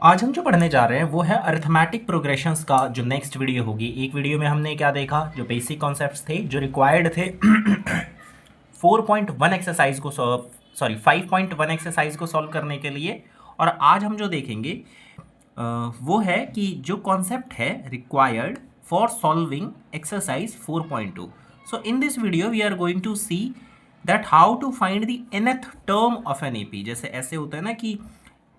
आज हम जो पढ़ने जा रहे हैं वो है अरिथमेटिक प्रोग्रेशंस का जो नेक्स्ट वीडियो होगी। एक वीडियो में हमने क्या देखा, जो बेसिक कॉन्सेप्ट्स थे जो रिक्वायर्ड थे 4.1 एक्सरसाइज को 5.1 एक्सरसाइज को सॉल्व करने के लिए। और आज हम जो देखेंगे वो है कि जो कॉन्सेप्ट है required for solving exercise 4.2। So in this video we are going to see that how to find the nth term of an AP. जैसे ऐसे होता है ना कि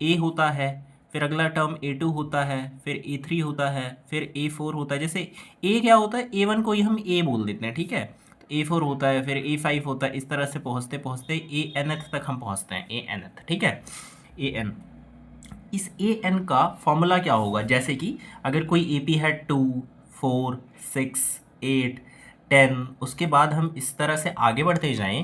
ए होता है, फिर अगला टर्म A2 होता है, फिर A3 होता है, फिर A4 होता है। जैसे A क्या होता है, A1 को ही हम A बोल देते हैं, ठीक है। तो A4 होता है, फिर A5 होता है। इस तरह से पहुँचते पहुँचते ANth तक हम पहुँचते हैं, ANth, ठीक है। AN, इस AN का फॉर्मूला क्या होगा, जैसे कि अगर कोई AP है 2, 4, 6, 8, 10, उसके बाद हम इस तरह से आगे बढ़ते जाएं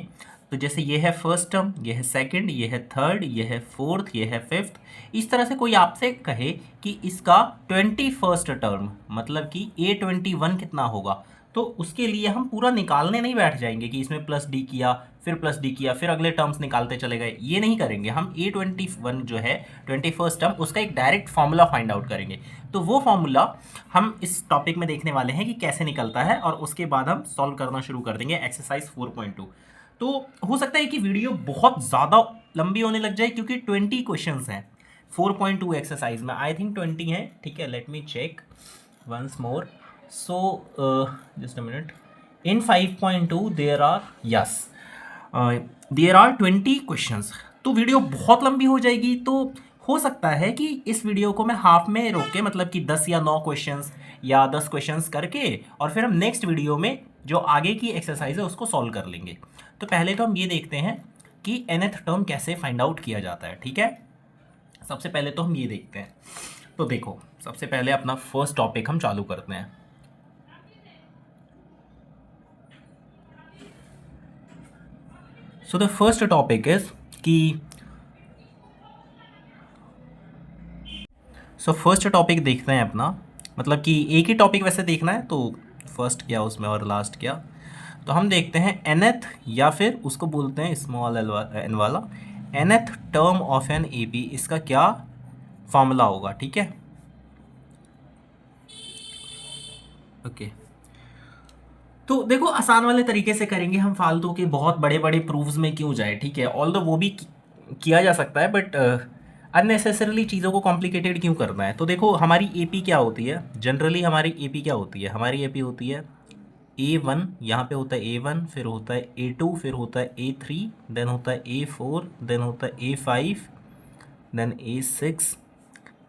तो जैसे ये है फर्स्ट टर्म, ये है सेकंड, ये है थर्ड, ये है फोर्थ, ये है फिफ्थ। इस तरह से कोई आपसे कहे कि इसका 21st टर्म मतलब कि A21 कितना होगा, तो उसके लिए हम पूरा निकालने नहीं बैठ जाएंगे कि इसमें प्लस डी किया, फिर प्लस डी किया, फिर अगले टर्म्स निकालते चले गए। ये नहीं करेंगे हम। A21 जो है 21st टर्म, उसका एक डायरेक्ट फार्मूला फाइंड आउट करेंगे। तो वो फार्मूला हम इस टॉपिक में देखने वाले हैं कि कैसे निकलता है, और उसके बाद हम सॉल्व करना शुरू कर देंगे एक्सरसाइज 4.2। तो हो सकता है कि वीडियो बहुत ज़्यादा लंबी होने लग जाए क्योंकि 20 क्वेश्चंस हैं 4.2 एक्सरसाइज में। आई थिंक 20 हैं, ठीक है। Let me check once more. So just a minute. In 5.2 there are, yes, there are 20 questions. तो वीडियो बहुत लंबी हो जाएगी। तो हो सकता है कि इस वीडियो को मैं हाफ में रोक के, मतलब कि 10 या 9 क्वेश्चंस या 10 क्वेश्चंस करके, और फिर हम नेक्स्ट वीडियो में जो आगे की एक्सरसाइज है उसको सॉल्व कर लेंगे। तो पहले तो हम ये देखते हैं कि nth टर्म कैसे फाइंड आउट किया जाता है, ठीक है। सबसे पहले तो हम ये देखते हैं। तो देखो, सबसे पहले अपना फर्स्ट टॉपिक हम चालू करते हैं। So the first topic is कि फर्स्ट टॉपिक देखते हैं अपना, मतलब कि एक ही टॉपिक वैसे देखना है, तो फर्स्ट क्या उसमें और लास्ट क्या। तो हम देखते हैं nth, या फिर उसको बोलते हैं स्मॉल n वाला, nth term of an AP, इसका क्या फॉर्मूला होगा, ठीक है। ओके, तो देखो आसान वाले तरीके से करेंगे हम, फालतू के बहुत बड़े बड़े प्रूफ्स में क्यों जाए, ठीक है। ऑल्दो वो भी किया जा सकता है, बट अननेसेसरली चीज़ों को कॉम्प्लिकेटेड क्यों करना है। तो देखो हमारी एपी क्या होती है, जनरली हमारी एपी क्या होती है, हमारी एपी होती है A1, यहाँ पे होता है A1, फिर होता है A2, फिर होता है A3, देन होता है A4, देन होता है A5, देन A6,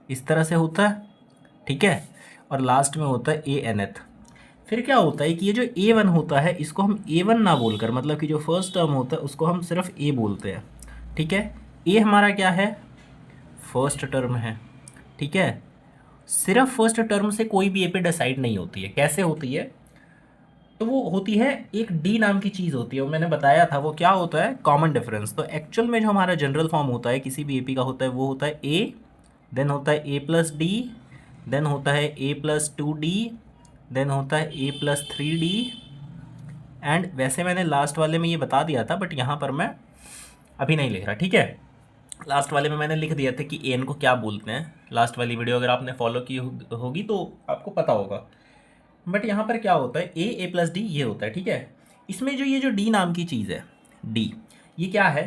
इस तरह से होता है, ठीक है। और लास्ट में होता है ANth। फिर क्या होता है कि ये जो A1 होता है इसको हम A1 ना बोलकर, मतलब कि जो फर्स्ट टर्म होता है उसको हम सिर्फ A बोलते हैं, ठीक है। A हमारा क्या है, फर्स्ट टर्म है, ठीक है। सिर्फ फर्स्ट टर्म से कोई भी एपी डिसाइड नहीं होती है। कैसे होती है, तो वो होती है एक डी नाम की चीज़ होती है, वो मैंने बताया था। वो क्या होता है, कॉमन डिफरेंस। तो एक्चुअल में जो हमारा जनरल फॉर्म होता है किसी भी एपी का होता है वो होता है ए, देन होता है ए प्लस डी, देन होता है ए प्लस 2D, देन होता है ए प्लस 3D। एंड वैसे मैंने लास्ट वाले में ये बता दिया था, बट यहाँ पर मैं अभी नहीं लिख रहा, ठीक है। लास्ट वाले में मैंने लिख दिया था कि एन को क्या बोलते हैं। लास्ट वाली वीडियो अगर आपने फॉलो की होगी तो आपको पता होगा। बट यहाँ पर क्या होता है, ए प्लस डी ये होता है, ठीक है। इसमें जो ये जो डी नाम की चीज़ है, डी, ये क्या है,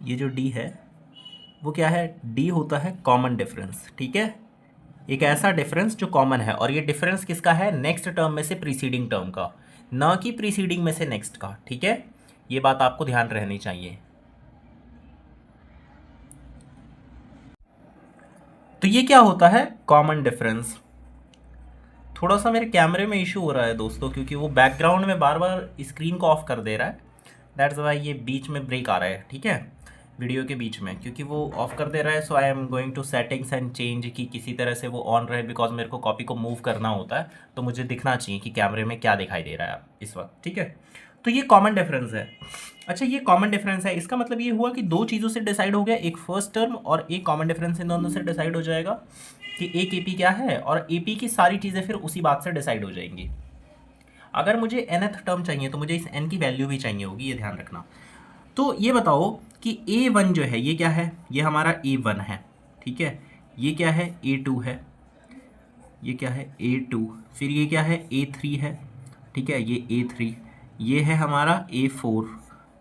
ये जो डी है वो क्या है, डी होता है कॉमन डिफरेंस, ठीक है। एक ऐसा डिफरेंस जो कॉमन है, और ये डिफरेंस किसका है, नेक्स्ट टर्म में से प्रीसीडिंग टर्म का, ना कि प्रीसीडिंग में से नेक्स्ट का, ठीक है। ये बात आपको ध्यान रहनी चाहिए। तो ये क्या होता है, कॉमन डिफरेंस। थोड़ा सा मेरे कैमरे में इशू हो रहा है दोस्तों, क्योंकि वो बैकग्राउंड में बार बार स्क्रीन को ऑफ कर दे रहा है। दैट्स वाई ये बीच में ब्रेक आ रहा है, ठीक है, वीडियो के बीच में, क्योंकि वो ऑफ कर दे रहा है। So I am going to settings and change कि किसी तरह से वो ऑन रहे, बिकॉज मेरे को कॉपी को मूव करना होता है, तो मुझे दिखना चाहिए कि कैमरे में क्या दिखाई दे रहा है इस वक्त, ठीक है। तो ये कॉमन डिफरेंस है। अच्छा, ये कॉमन डिफरेंस है, इसका मतलब ये हुआ कि दो चीज़ों से डिसाइड हो गया, एक फर्स्ट टर्म और एक कॉमन डिफरेंस, इन दोनों से डिसाइड हो जाएगा कि एक एपी क्या है, और एपी की सारी चीज़ें फिर उसी बात से डिसाइड हो जाएंगी। अगर मुझे nth टर्म चाहिए तो मुझे इस n की वैल्यू भी चाहिए होगी, ये ध्यान रखना। तो ये बताओ कि A1 जो है ये क्या है, ये हमारा A1 है, ठीक है। ये क्या है A2 है, ये क्या है A2, फिर ये क्या है A3 है, ठीक है, ये A3, ये है हमारा A4।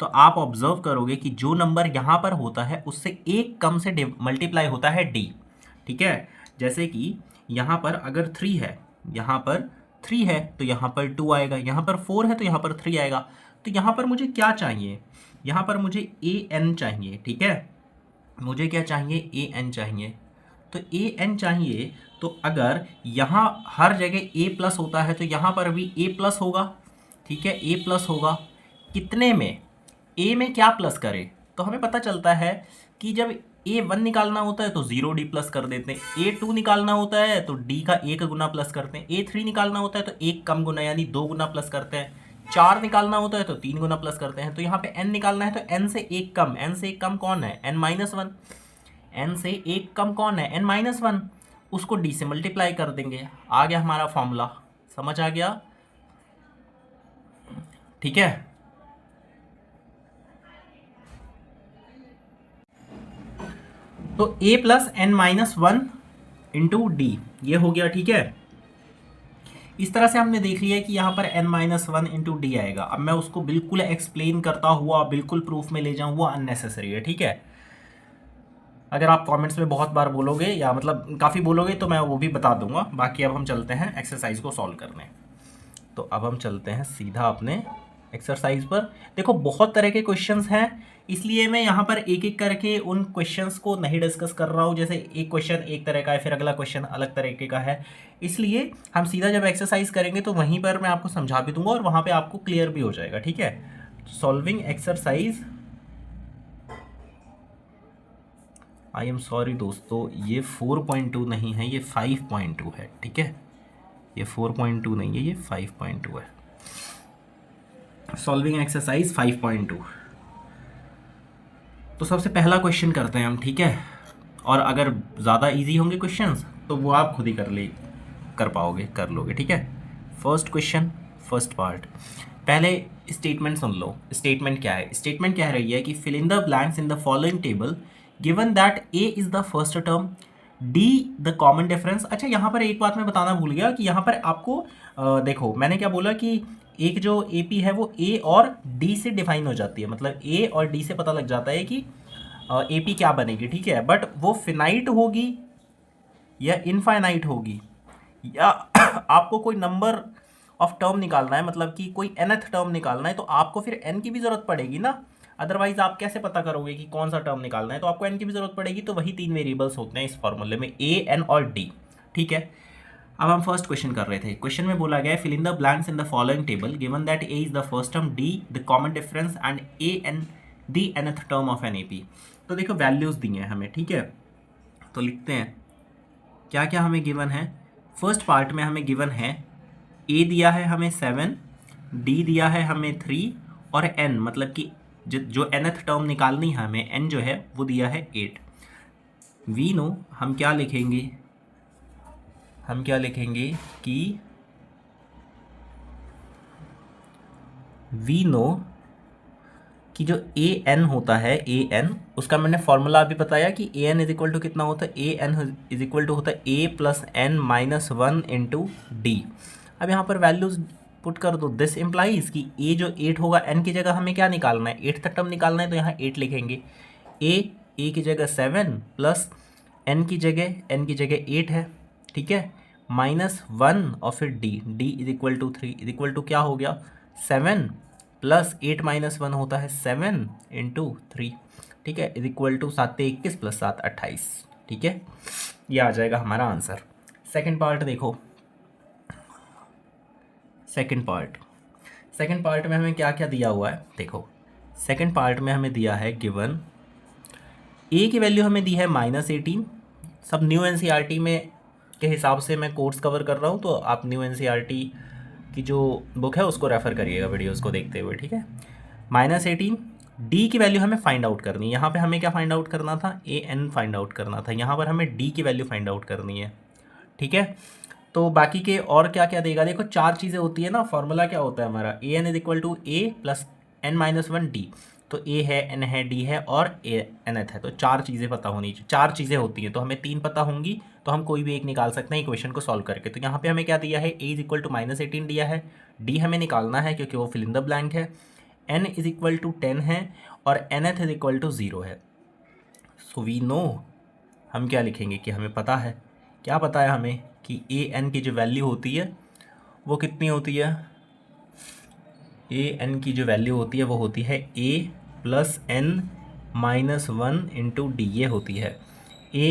तो आप ऑब्जर्व करोगे कि जो नंबर यहाँ पर होता है उससे एक कम से मल्टीप्लाई होता है D, ठीक है। जैसे कि यहाँ पर अगर 3 है, यहाँ पर 3 है तो यहाँ पर 2 आएगा, यहाँ पर 4 है तो यहाँ पर 3 आएगा। तो यहाँ पर मुझे क्या चाहिए, यहाँ पर मुझे AN चाहिए, ठीक है, मुझे क्या चाहिए, AN चाहिए। तो AN चाहिए, तो अगर यहाँ हर जगह A प्लस होता है तो यहाँ पर भी A प्लस होगा, ठीक है, A प्लस होगा। कितने में, A में क्या प्लस करें, तो हमें पता चलता है कि जब A1 निकालना होता है तो 0D प्लस कर देते हैं, A2 निकालना होता है तो D का 1 गुना प्लस करते हैं, A3 निकालना होता है तो 1 कम गुना यानी 2 गुना प्लस करते हैं, 4 निकालना होता है तो 3 गुना प्लस करते हैं। तो यहाँ पे N निकालना है तो N से 1 कम, N से 1 कम कौन है, N-1, N से 1 कम कौन है, N-1, उसको D से मल्टीप्लाई कर देंगे, आ गया हमारा फॉर्मूला, समझ आ गया, ठीक है। तो A plus N-1 into D ये हो गया, ठीक है। इस तरह से हमने देख लिया कि यहाँ पर N-1 इंटू डी आएगा। अब मैं उसको बिल्कुल एक्सप्लेन करता हुआ बिल्कुल प्रूफ में ले जाऊँ वो अननेसेसरी है, ठीक है। अगर आप कमेंट्स में बहुत बार बोलोगे या मतलब काफ़ी बोलोगे तो मैं वो भी बता दूंगा। बाकी अब हम चलते हैं एक्सरसाइज को सॉल्व करने। तो अब हम चलते हैं सीधा अपने एक्सरसाइज पर। देखो बहुत तरह के क्वेश्चंस हैं, इसलिए मैं यहाँ पर एक एक करके उन क्वेश्चंस को नहीं डिस्कस कर रहा हूँ। जैसे एक क्वेश्चन एक तरह का है, फिर अगला क्वेश्चन अलग तरीके का है, इसलिए हम सीधा जब एक्सरसाइज करेंगे तो वहीं पर मैं आपको समझा भी दूंगा और वहाँ पर आपको क्लियर भी हो जाएगा, ठीक है। Solving exercise, I am sorry दोस्तों, ये 4.2 नहीं है, ये 5.2 है, ठीक है। ये 4.2 नहीं है, ये 5.2 है। Solving exercise 5.2। तो सबसे पहला क्वेश्चन करते हैं हम, ठीक है। और अगर ज़्यादा इजी होंगे क्वेश्चंस तो वो आप खुद ही कर पाओगे, कर लोगे, ठीक है। First question, first part. पहले स्टेटमेंट सुन लो। स्टेटमेंट क्या है, स्टेटमेंट कह रही है कि fill in the blanks in the following table given that A is the first term, D the common difference. अच्छा यहाँ पर एक बात मैं बताना भूल गया कि यहाँ पर आपको देखो मैंने क्या बोला कि एक जो AP है वो A और D से डिफाइन हो जाती है, मतलब A और D से पता लग जाता है कि AP क्या बनेगी, ठीक है। बट वो फिनाइट होगी या इनफाइनाइट होगी, या आपको कोई नंबर ऑफ टर्म निकालना है, मतलब कि कोई nth टर्म निकालना है, तो आपको फिर n की भी ज़रूरत पड़ेगी ना। अदरवाइज आप कैसे पता करोगे कि कौन सा टर्म निकालना है, तो आपको n की भी ज़रूरत पड़ेगी। तो वही 3 वेरिएबल्स होते हैं इस फॉर्मूले में, A, N और D, ठीक है। अब हम फर्स्ट क्वेश्चन कर रहे थे। क्वेश्चन में बोला गया है fill in the blanks in the following table given that A is the first term, D the common difference and D nth term of an AP। तो देखो वैल्यूज़ दी हैं हमें, ठीक है। तो लिखते हैं क्या क्या हमें गिवन है। फर्स्ट पार्ट में हमें गिवन है A दिया है हमें 7, D दिया है हमें 3 और N मतलब कि जो nth टर्म निकालनी है हमें, N जो है वो दिया है 8। वी नो हम क्या लिखेंगे, हम क्या लिखेंगे कि वी नो कि जो AN होता है, AN उसका मैंने फॉर्मूला अभी बताया कि AN इज इक्वल टू कितना होता है, AN इज इक्वल टू होता है A plus N-1 into D। अब यहाँ पर वैल्यूज पुट कर दो। दिस इम्प्लाइज कि A जो 8 होगा, N की जगह हमें क्या निकालना है, 8 तक टर्म निकालना है, तो यहाँ 8 लिखेंगे। A की जगह 7 प्लस N की जगह 8 है, ठीक है, -1 और फिर D is equal to 3 is equal to क्या हो गया 7 प्लस 8 - 1 होता है 7 इंटू 3, ठीक है, इज इक्वल टू 7 21 प्लस 7 28, ठीक है। ये आ जाएगा हमारा आंसर। सेकंड पार्ट देखो, सेकंड पार्ट में हमें क्या क्या दिया हुआ है देखो। सेकंड पार्ट में हमें दिया है गिवन A की वैल्यू हमें दी है -18। सब न्यू NCERT में के हिसाब से मैं कोर्स कवर कर रहा हूँ, तो आप न्यू NCERT की जो बुक है उसको रेफ़र करिएगा वीडियोस को देखते हुए, ठीक है। -18। D की वैल्यू हमें फाइंड आउट करनी है। यहाँ पे हमें क्या फाइंड आउट करना था, AN फाइंड आउट करना था। यहाँ पर हमें D की वैल्यू फाइंड आउट करनी है, ठीक है। तो बाकी के और क्या क्या देगा, देखो 4 चीज़ें होती है ना। फॉर्मूला क्या होता है हमारा, AN is equal to A plus N-1 D। तो ए है, एन है, डी है और एनएथ है। तो 4 चीज़ें पता होनी चाहिए, 4 चीज़ें होती हैं, तो हमें 3 पता होंगी तो हम कोई भी एक निकाल सकते हैं इक्वेशन को सॉल्व करके। तो यहाँ पे हमें क्या दिया है, ए इज इक्वल टू -18 दिया है, डी हमें निकालना है क्योंकि वो फिल इन द ब्लैंक है, एन इज इक्वल टू 10 है और एनएथ इज इक्वल टू 0 है। सो वी नो, हम क्या लिखेंगे कि हमें पता है, क्या पता है हमें कि ए एन की जो वैल्यू होती है वो कितनी होती है, ए एन की जो वैल्यू होती है वो होती है A plus N minus 1 into D, ये होती है ए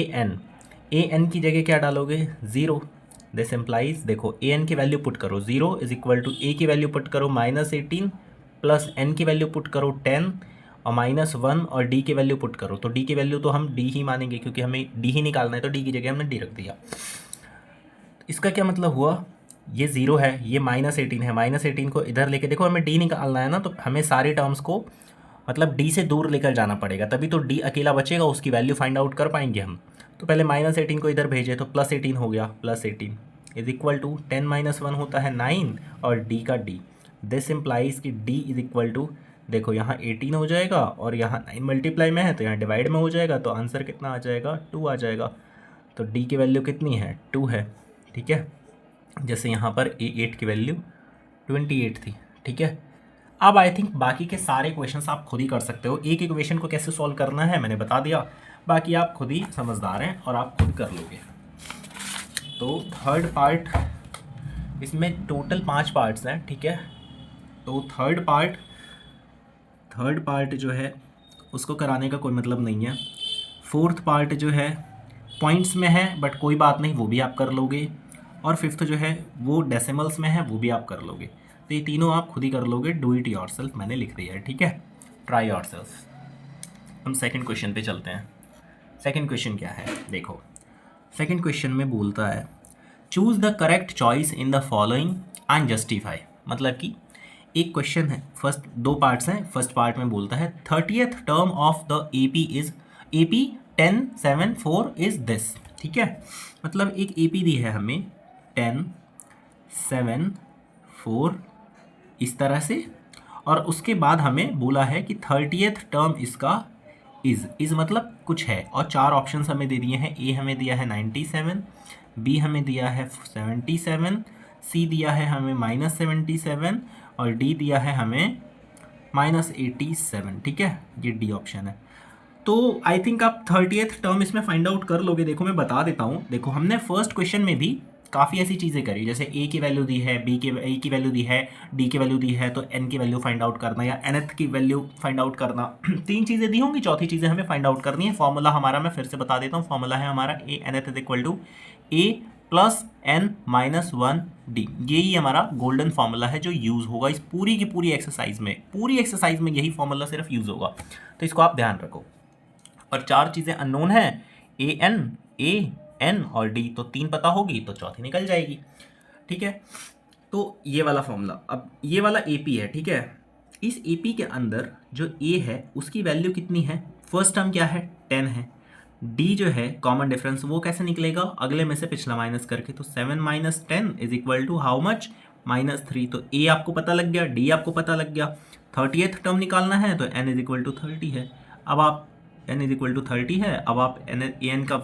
एन की जगह क्या डालोगे, 0। दिस एम्प्लाइज, देखो ए एन की वैल्यू पुट करो 0 इज इक्वल टू ए की वैल्यू पुट करो -18 प्लस एन की वैल्यू पुट करो 10 और -1 और डी की वैल्यू पुट करो। तो डी की वैल्यू तो हम डी ही मानेंगे क्योंकि हमें डी ही निकालना है, तो डी की जगह हमने डी रख दिया। इसका क्या मतलब हुआ, ये 0 है, ये -18 है, -18 को इधर लेके, देखो हमें डी निकालना है ना, तो हमें सारे टर्म्स को मतलब डी से दूर लेकर जाना पड़ेगा, तभी तो डी अकेला बचेगा, उसकी वैल्यू फाइंड आउट कर पाएंगे हम। तो पहले -18 को इधर भेजे तो +18 हो गया, +18 इज इक्वल टू 10 - 1 होता है 9 और डी का डी। दिस इम्प्लाइज कि डी इज इक्वल टू, देखो यहाँ 18 हो जाएगा और यहाँ 9 मल्टीप्लाई में है तो यहाँ डिवाइड में हो जाएगा, तो आंसर कितना आ जाएगा, 2 आ जाएगा। तो डी की वैल्यू कितनी है, 2 है, ठीक है। जैसे यहाँ पर A8 की वैल्यू 28 थी, ठीक है। अब आई थिंक बाकी के सारे क्वेश्चंस आप खुद ही कर सकते हो, एक इक्वेशन को कैसे सॉल्व करना है मैंने बता दिया, बाकी आप खुद ही समझदार हैं और आप खुद कर लोगे। तो थर्ड पार्ट, इसमें टोटल 5 पार्ट्स हैं, ठीक है। तो थर्ड पार्ट जो है उसको कराने का कोई मतलब नहीं है। फोर्थ पार्ट जो है पॉइंट्स में है बट कोई बात नहीं, वो भी आप कर लोगे। और फिफ्थ जो है वो डेसिमल्स में है, वो भी आप कर लोगे। तो ये तीनों आप खुद ही कर लोगे, डू इट योरसेल्फ मैंने लिख दिया है, ठीक है, ट्राई योरसेल्फ। हम सेकंड क्वेश्चन पे चलते हैं। सेकंड क्वेश्चन क्या है, देखो सेकंड क्वेश्चन में बोलता है choose the correct choice in the following and justify. मतलब कि एक क्वेश्चन है, फर्स्ट 2 पार्ट्स हैं। फर्स्ट पार्ट में बोलता है 30th term of the AP is AP 10 7 4 is this, ठीक है। मतलब एक AP दी है हमें 10 7 4 इस तरह से, और उसके बाद हमें बोला है कि 30th टर्म इसका इज मतलब कुछ है, और 4 ऑप्शंस हमें दे दिए हैं। ए हमें दिया है 97, बी हमें दिया है 77, सी दिया है हमें -77 और डी दिया है हमें -87, ठीक है, ये डी ऑप्शन है। तो आई थिंक आप 30th टर्म इसमें फाइंड आउट कर लोगे। देखो मैं बता देता हूँ, देखो हमने फर्स्ट क्वेश्चन में भी काफ़ी ऐसी चीज़ें करी, जैसे ए की वैल्यू दी है, ए की वैल्यू दी है, डी की वैल्यू दी है, तो एन की वैल्यू फाइंड आउट करना या एनएथ की वैल्यू फाइंड आउट करना। 3 चीज़ें दी होंगी, चौथी चीज़ें हमें फाइंड आउट करनी है। फॉर्मूला हमारा मैं फिर से बता देता हूँ, फॉर्मूला है हमारा A nth is equal to A plus n minus 1 D. यही हमारा गोल्डन फॉर्मूला है जो यूज़ होगा इस पूरी की पूरी एक्सरसाइज में। पूरी एक्सरसाइज में यही फॉर्मूला सिर्फ यूज़ होगा, तो इसको आप ध्यान रखो। और 4 चीज़ें अननोन है, ए एन और डी, तो 3 पता होगी तो चौथी निकल जाएगी, ठीक है। तो ये वाला फॉर्मूला, अब ये वाला AP है, ठीक है। इस AP के अंदर जो A है उसकी वैल्यू कितनी है, फर्स्ट टर्म क्या है 10 है, D जो है कॉमन डिफरेंस वो कैसे निकलेगा, अगले में से पिछला माइनस करके, तो 7 - 10 is equal to how much, -3। तो A आपको पता लग गया, D आपको पता लग गया। 30th टर्म निकालना है तो n इज इक्वल टू 30 है। अब आप n इज इक्वल टू 30 है, अब आप an का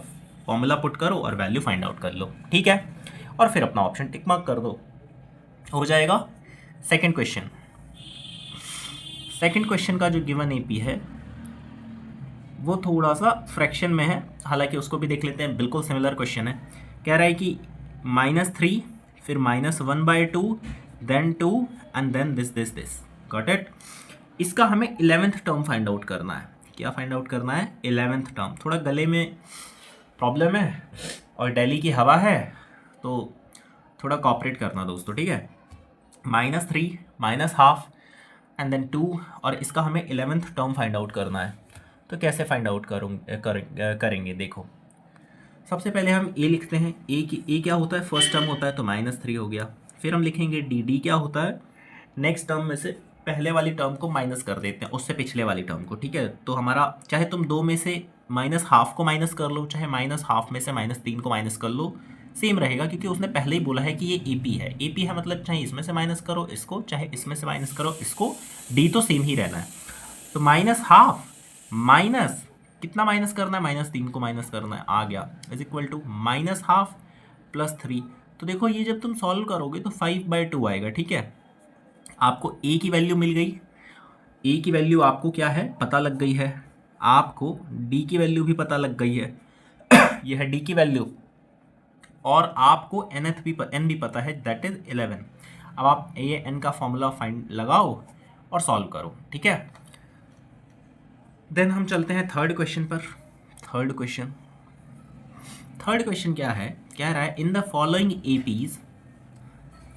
फॉर्मूला पुट करो और वैल्यू फाइंड आउट कर लो, ठीक है, और फिर अपना ऑप्शन टिक मार्क कर दो, हो जाएगा। सेकंड क्वेश्चन का जो गिवन AP है वो थोड़ा सा फ्रैक्शन में है, हालांकि उसको भी देख लेते हैं, बिल्कुल सिमिलर क्वेश्चन है। कह रहा है कि -3 फिर -1/2 then 2 and then this, got it. इसका हमें 11th टर्म फाइंड आउट करना है। क्या फाइंड आउट करना है, 11th टर्म। थोड़ा गले में प्रॉब्लम है और दिल्ली की हवा है, तो थोड़ा कॉपरेट करना दोस्तों, ठीक है। -3 -1/2 एंड देन 2, और इसका हमें 11th टर्म फाइंड आउट करना है। तो कैसे फाइंड आउट करेंगे, देखो सबसे पहले हम A लिखते हैं। A क्या होता है, फर्स्ट टर्म होता है, तो -3 हो गया। फिर हम लिखेंगे D क्या होता है, नेक्स्ट टर्म में से पहले वाली टर्म को माइनस कर देते हैं, उससे पिछले वाली टर्म को, ठीक है। तो हमारा चाहे तुम 2 में से -1/2 को माइनस कर लो, चाहे -1/2 में से -3 को माइनस कर लो, सेम रहेगा, क्योंकि उसने पहले ही बोला है कि ये AP है। AP है मतलब चाहे इसमें से माइनस करो इसको, चाहे इसमें से माइनस करो इसको, D तो सेम ही रहना है। तो माइनस हाफ, माइनस कितना माइनस करना है, -3 को माइनस करना है, आ गया, is equal to minus half plus 3। तो देखो ये जब तुम सॉल्व करोगे तो 5/2 आएगा, ठीक है। आपको ए की वैल्यू मिल गई, ए की वैल्यू आपको क्या है पता लग गई है, आपको डी की वैल्यू भी पता लग गई है ये है डी की वैल्यू, और आपको एन भी पता है, दैट इज 11। अब आप ए एन का फॉर्मूला फाइंड लगाओ और सॉल्व करो, ठीक है। देन हम चलते हैं थर्ड क्वेश्चन पर। थर्ड क्वेश्चन क्या है, कह रहा है इन the following APs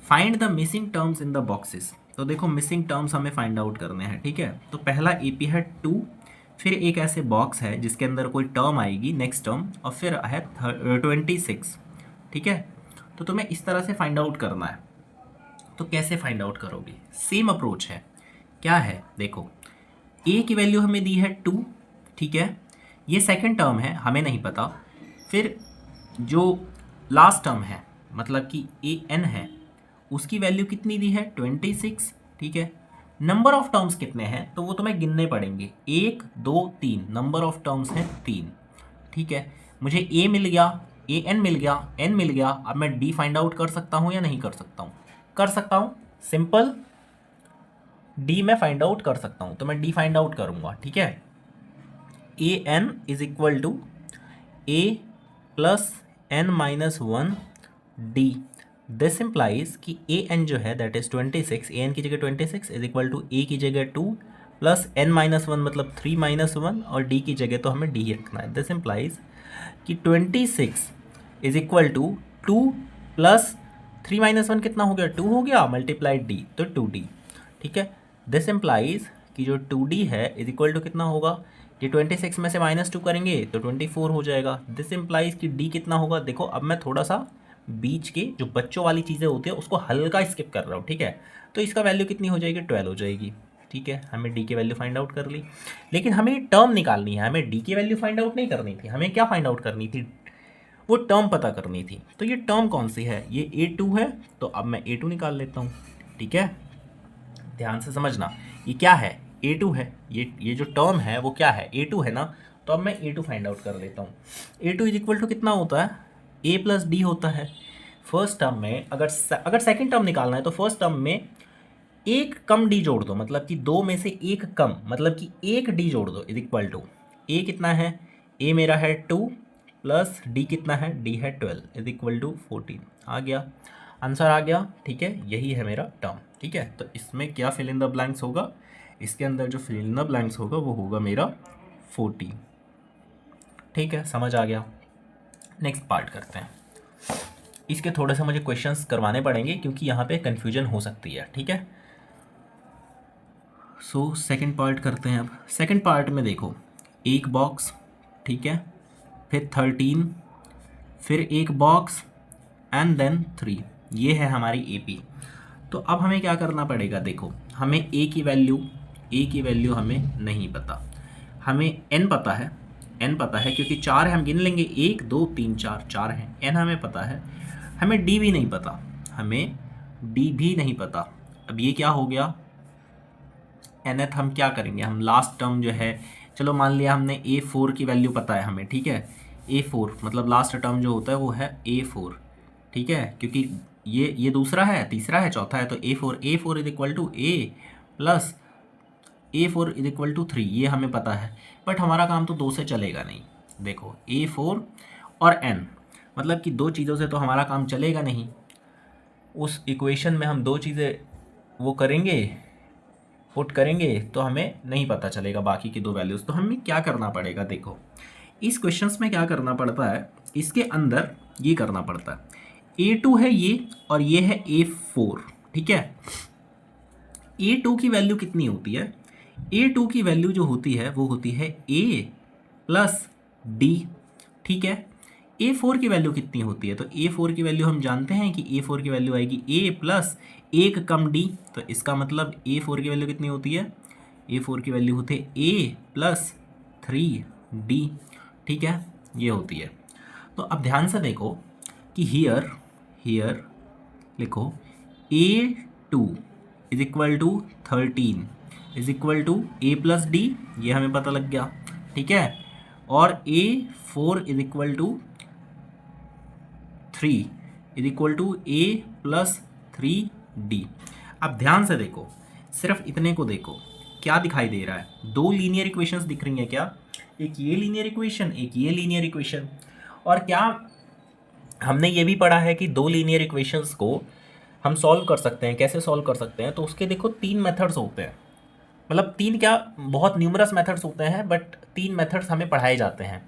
find the missing terms in the boxes. तो देखो मिसिंग टर्म्स हमें फाइंड आउट करने हैं, ठीक है। तो पहला एपी है 2, फिर एक ऐसे बॉक्स है जिसके अंदर कोई टर्म आएगी, नेक्स्ट टर्म, और फिर है 26, ठीक है। तो तुम्हें इस तरह से फाइंड आउट करना है। तो कैसे फाइंड आउट करोगे, सेम अप्रोच है। क्या है देखो, ए की वैल्यू हमें दी है 2, ठीक है, ये सेकंड टर्म है, हमें नहीं पता। फिर जो लास्ट टर्म है मतलब कि ए एन है, उसकी वैल्यू कितनी दी है 26, ठीक है। नंबर ऑफ टर्म्स कितने हैं तो वो तुम्हें गिनने पड़ेंगे, 1 2 3, नंबर ऑफ टर्म्स हैं 3, ठीक है। मुझे ए मिल गया, ए एन मिल गया, एन मिल गया। अब मैं डी फाइंड आउट कर सकता हूँ या नहीं कर सकता हूँ, कर सकता हूँ, सिंपल डी में फाइंड आउट कर सकता हूँ। तो मैं डी फाइंड आउट करूँगा, ठीक है। A N is equal to A plus N minus 1 D. This implies कि ए एन जो है दैट इज 26, ए एन की जगह 26 इज इक्वल टू ए की जगह 2 प्लस एन माइनस 1 मतलब 3 माइनस 1, और डी की जगह तो हमें डी रखना है। दिस इम्प्लाइज कि 26 is equal to 2 plus 3 minus 1 कितना हो गया, 2 हो गया, मल्टीप्लाइड डी तो 2d, ठीक है। दिस इम्प्लाइज कि जो 2d है इज इक्वल टू कितना होगा, ये 26 में से -2 करेंगे तो 24 हो जाएगा। दिस इम्प्लाइज कि d कितना होगा, देखो अब मैं थोड़ा सा बीच के जो बच्चों वाली चीज़ें होती है उसको हल्का स्किप कर रहा हूँ, ठीक है। तो इसका वैल्यू कितनी हो जाएगी, 12 हो जाएगी, ठीक है। हमें डी की वैल्यू फाइंड आउट कर ली, लेकिन हमें टर्म निकालनी है, हमें डी की वैल्यू फाइंड आउट नहीं करनी थी, हमें क्या फाइंड आउट करनी थी, वो टर्म पता करनी थी। तो ये टर्म कौन सी है, ये A2 है, तो अब मैं A2 निकाल लेता हूँ, ठीक है। ध्यान से समझना, ये क्या है, A2 है, ये जो टर्म है वो क्या है, A2 है ना। तो अब मैं A2 फाइंड आउट कर लेता हूँ। A2 इज इक्वल टू कितना होता है, A प्लस डी होता है। फर्स्ट टर्म में अगर सेकंड टर्म निकालना है तो फर्स्ट टर्म में एक कम डी जोड़ दो, मतलब कि 2 में से एक कम, मतलब कि एक डी जोड़ दो, इज इक्वल टू ए कितना है, ए मेरा है 2 प्लस डी कितना है, डी है 12 इज इक्वल टू 14। आ गया, आंसर आ गया, ठीक है। यही है मेरा टर्म, ठीक है। तो इसमें क्या फिल इन द ब्लैंक्स होगा, इसके अंदर जो फिल इन द ब्लैंक्स होगा वो होगा मेरा 40, ठीक है, समझ आ गया। नेक्स्ट पार्ट करते हैं। इसके थोड़े से मुझे क्वेश्चंस करवाने पड़ेंगे क्योंकि यहाँ पे कन्फ्यूजन हो सकती है, ठीक है। सो सेकंड पार्ट करते हैं। अब सेकंड पार्ट में देखो, एक बॉक्स, ठीक है, फिर 13, फिर एक बॉक्स एंड देन 3, ये है हमारी एपी। तो अब हमें क्या करना पड़ेगा, देखो हमें ए की वैल्यू हमें नहीं पता, हमें एन पता है, एन पता है क्योंकि 4 है, हम गिन लेंगे 1 2 3 4, 4 हैं। एन हमें पता है, हमें डी भी नहीं पता, हमें डी भी नहीं पता। अब ये क्या हो गया, एनथ हम क्या करेंगे, हम लास्ट टर्म जो है, चलो मान लिया हमने A4 की वैल्यू पता है हमें, ठीक है। A4 मतलब लास्ट टर्म जो होता है वो है A4, ठीक है, क्योंकि ये दूसरा है, तीसरा है, चौथा है, तो A4 is equal to A plus A4 is equal to 3, ये हमें पता है। बट हमारा काम तो 2 से चलेगा नहीं। देखो A4 और N, मतलब कि 2 चीज़ों से तो हमारा काम चलेगा नहीं। उस इक्वेशन में हम 2 चीज़ें वो करेंगे, पुट करेंगे, तो हमें नहीं पता चलेगा बाकी की 2 वैल्यूज़। तो हमें क्या करना पड़ेगा, देखो इस क्वेश्चंस में क्या करना पड़ता है, इसके अंदर ये करना पड़ता है, A2 है ये और ये है A4, ठीक है। A2 की वैल्यू कितनी होती है, A2 की वैल्यू जो होती है वो होती है A प्लस डी, ठीक है। A4 की वैल्यू कितनी होती है, तो A4 की वैल्यू हम जानते हैं कि A4 की वैल्यू आएगी A प्लस 1 कम D, तो इसका मतलब A4 की वैल्यू कितनी होती है, A4 की वैल्यू होती है A प्लस 3D, ठीक है, ये होती है। तो अब ध्यान से देखो कि हियर लिखो A2 is equal to 13, is equal to A plus d, ये हमें पता लग गया, ठीक है। और A4 is equal to 3 is equal to A plus 3D। अब ध्यान से देखो, सिर्फ इतने को देखो, क्या दिखाई दे रहा है, दो लीनियर इक्वेशंस दिख रही हैं क्या, एक ये लीनियर इक्वेशन, एक ये लीनियर इक्वेशन। और क्या हमने ये भी पढ़ा है कि दो लीनियर इक्वेशंस को हम सॉल्व कर सकते हैं, कैसे सॉल्व कर सकते हैं, तो उसके देखो तीन मेथड्स होते हैं, मतलब तीन क्या, बहुत न्यूमरस मेथड्स होते हैं, बट तीन मेथड्स हमें पढ़ाए जाते हैं।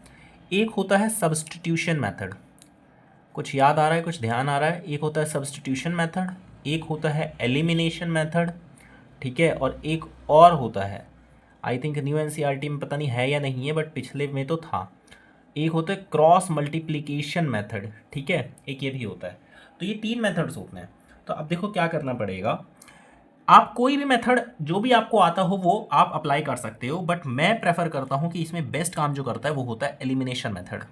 एक होता है सब्स्टिट्यूशन मेथड, कुछ याद आ रहा है, कुछ ध्यान आ रहा है, एक होता है सब्स्टिट्यूशन मेथड, एक होता है एलिमिनेशन मेथड, ठीक है, और एक और होता है, आई थिंक न्यू एनसीईआरटी में पता नहीं है या नहीं है, बट पिछले में तो था, एक होता है क्रॉस मल्टीप्लिकेशन मेथड, ठीक है, एक ये भी होता है। तो ये तीन मेथड्स होते हैं। तो अब देखो क्या करना पड़ेगा, आप कोई भी मेथड जो भी आपको आता हो वो आप अप्लाई कर सकते हो, बट मैं प्रेफर करता हूँ कि इसमें बेस्ट काम जो करता है वो होता है एलिमिनेशन मेथड।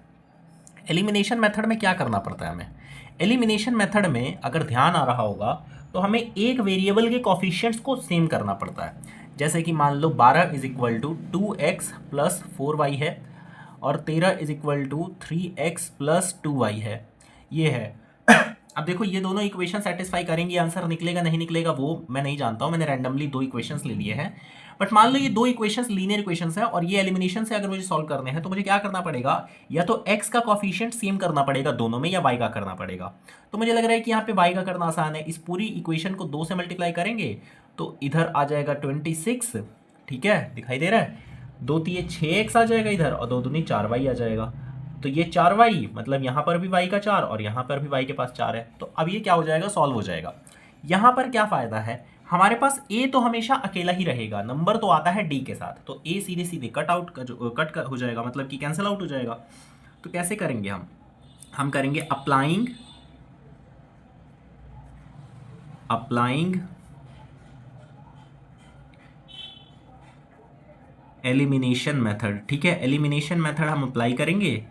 एलिमिनेशन मेथड में क्या करना पड़ता है हमें, एलिमिनेशन मेथड में अगर ध्यान आ रहा होगा तो हमें एक वेरिएबल के कोफिशिएंट्स को सेम करना पड़ता है। जैसे कि मान लो 12 is equal to 2x plus 4y है, और 13 is equal to 3x plus 2y है, ये है। अब देखो ये दोनों इक्वेशन सेटिस्फाई करेंगी, आंसर निकलेगा नहीं निकलेगा वो मैं नहीं जानता हूँ, मैंने रैंडमली दो इक्वेशंस ले लिए हैं। बट मान लो ये दो इक्वेशंस लीनियर इक्वेशंस है और ये एलिमिनेशन से अगर मुझे सॉल्व करने हैं तो मुझे क्या करना पड़ेगा, या तो x का कॉफिशिएंट सेम करना पड़ेगा दोनों में, या y का करना पड़ेगा। तो मुझे लग रहा है कि यहाँ पे y का करना आसान है, इस पूरी इक्वेशन को 2 से मल्टीप्लाई करेंगे तो इधर आ जाएगा 26, ठीक है, दिखाई दे रहा है, 2 तिये 6x आ जाएगा इधर, और 2 दूनी 4y आ जाएगा। तो ये 4y मतलब यहाँ पर भी y का 4 और यहाँ पर भी y के पास 4 है, तो अब ये क्या हो जाएगा, सॉल्व हो जाएगा। यहाँ पर क्या फ़ायदा है, हमारे पास a तो हमेशा अकेला ही रहेगा, नंबर तो आता है d के साथ, तो a सीधे सीधे कट आउट कट हो जाएगा, मतलब कि कैंसिल आउट हो जाएगा। तो कैसे करेंगे हम करेंगे अप्लाइंग एलिमिनेशन मेथड, ठीक है, एलिमिनेशन मेथड हम अप्लाई करेंगे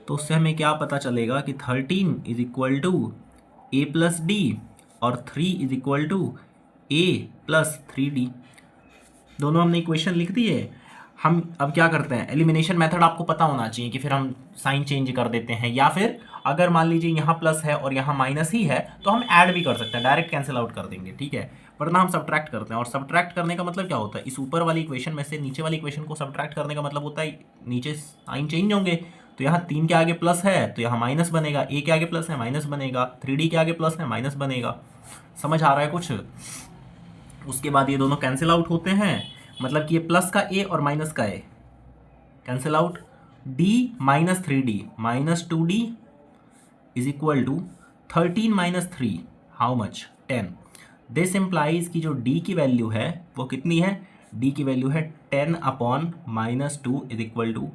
तो उससे हमें क्या पता चलेगा कि 13 is equal to A plus d और 3 is equal to A plus 3D। दोनों हमने इक्वेशन लिख दी है। हम अब क्या करते हैं, एलिमिनेशन मेथड आपको पता होना चाहिए कि फिर हम साइन चेंज कर देते हैं, या फिर अगर मान लीजिए यहाँ प्लस है और यहाँ माइनस ही है तो हम ऐड भी कर सकते हैं, डायरेक्ट कैंसिल आउट कर देंगे, ठीक है, वरना हम सब्ट्रैक्ट करते हैं। और सब्ट्रैक्ट करने का मतलब क्या होता है, इस ऊपर वाली इक्वेशन में से नीचे वाली इक्वेशन को सब्ट्रैक्ट करने का मतलब होता है नीचे साइन चेंज होंगे। तो यहाँ 3 के आगे प्लस है तो यहाँ माइनस बनेगा, ए के आगे प्लस है माइनस बनेगा, 3D के आगे प्लस है माइनस बनेगा। समझ आ रहा है कुछ? उसके बाद ये दोनों कैंसिल आउट होते हैं, मतलब कि ये प्लस का ए और माइनस का A cancel out, d minus 3D minus 2D is equal to 13 minus 3 how much 10। This implies की जो d की वैल्यू है वो कितनी है, d की वैल्यू है 10 upon minus 2 is equal to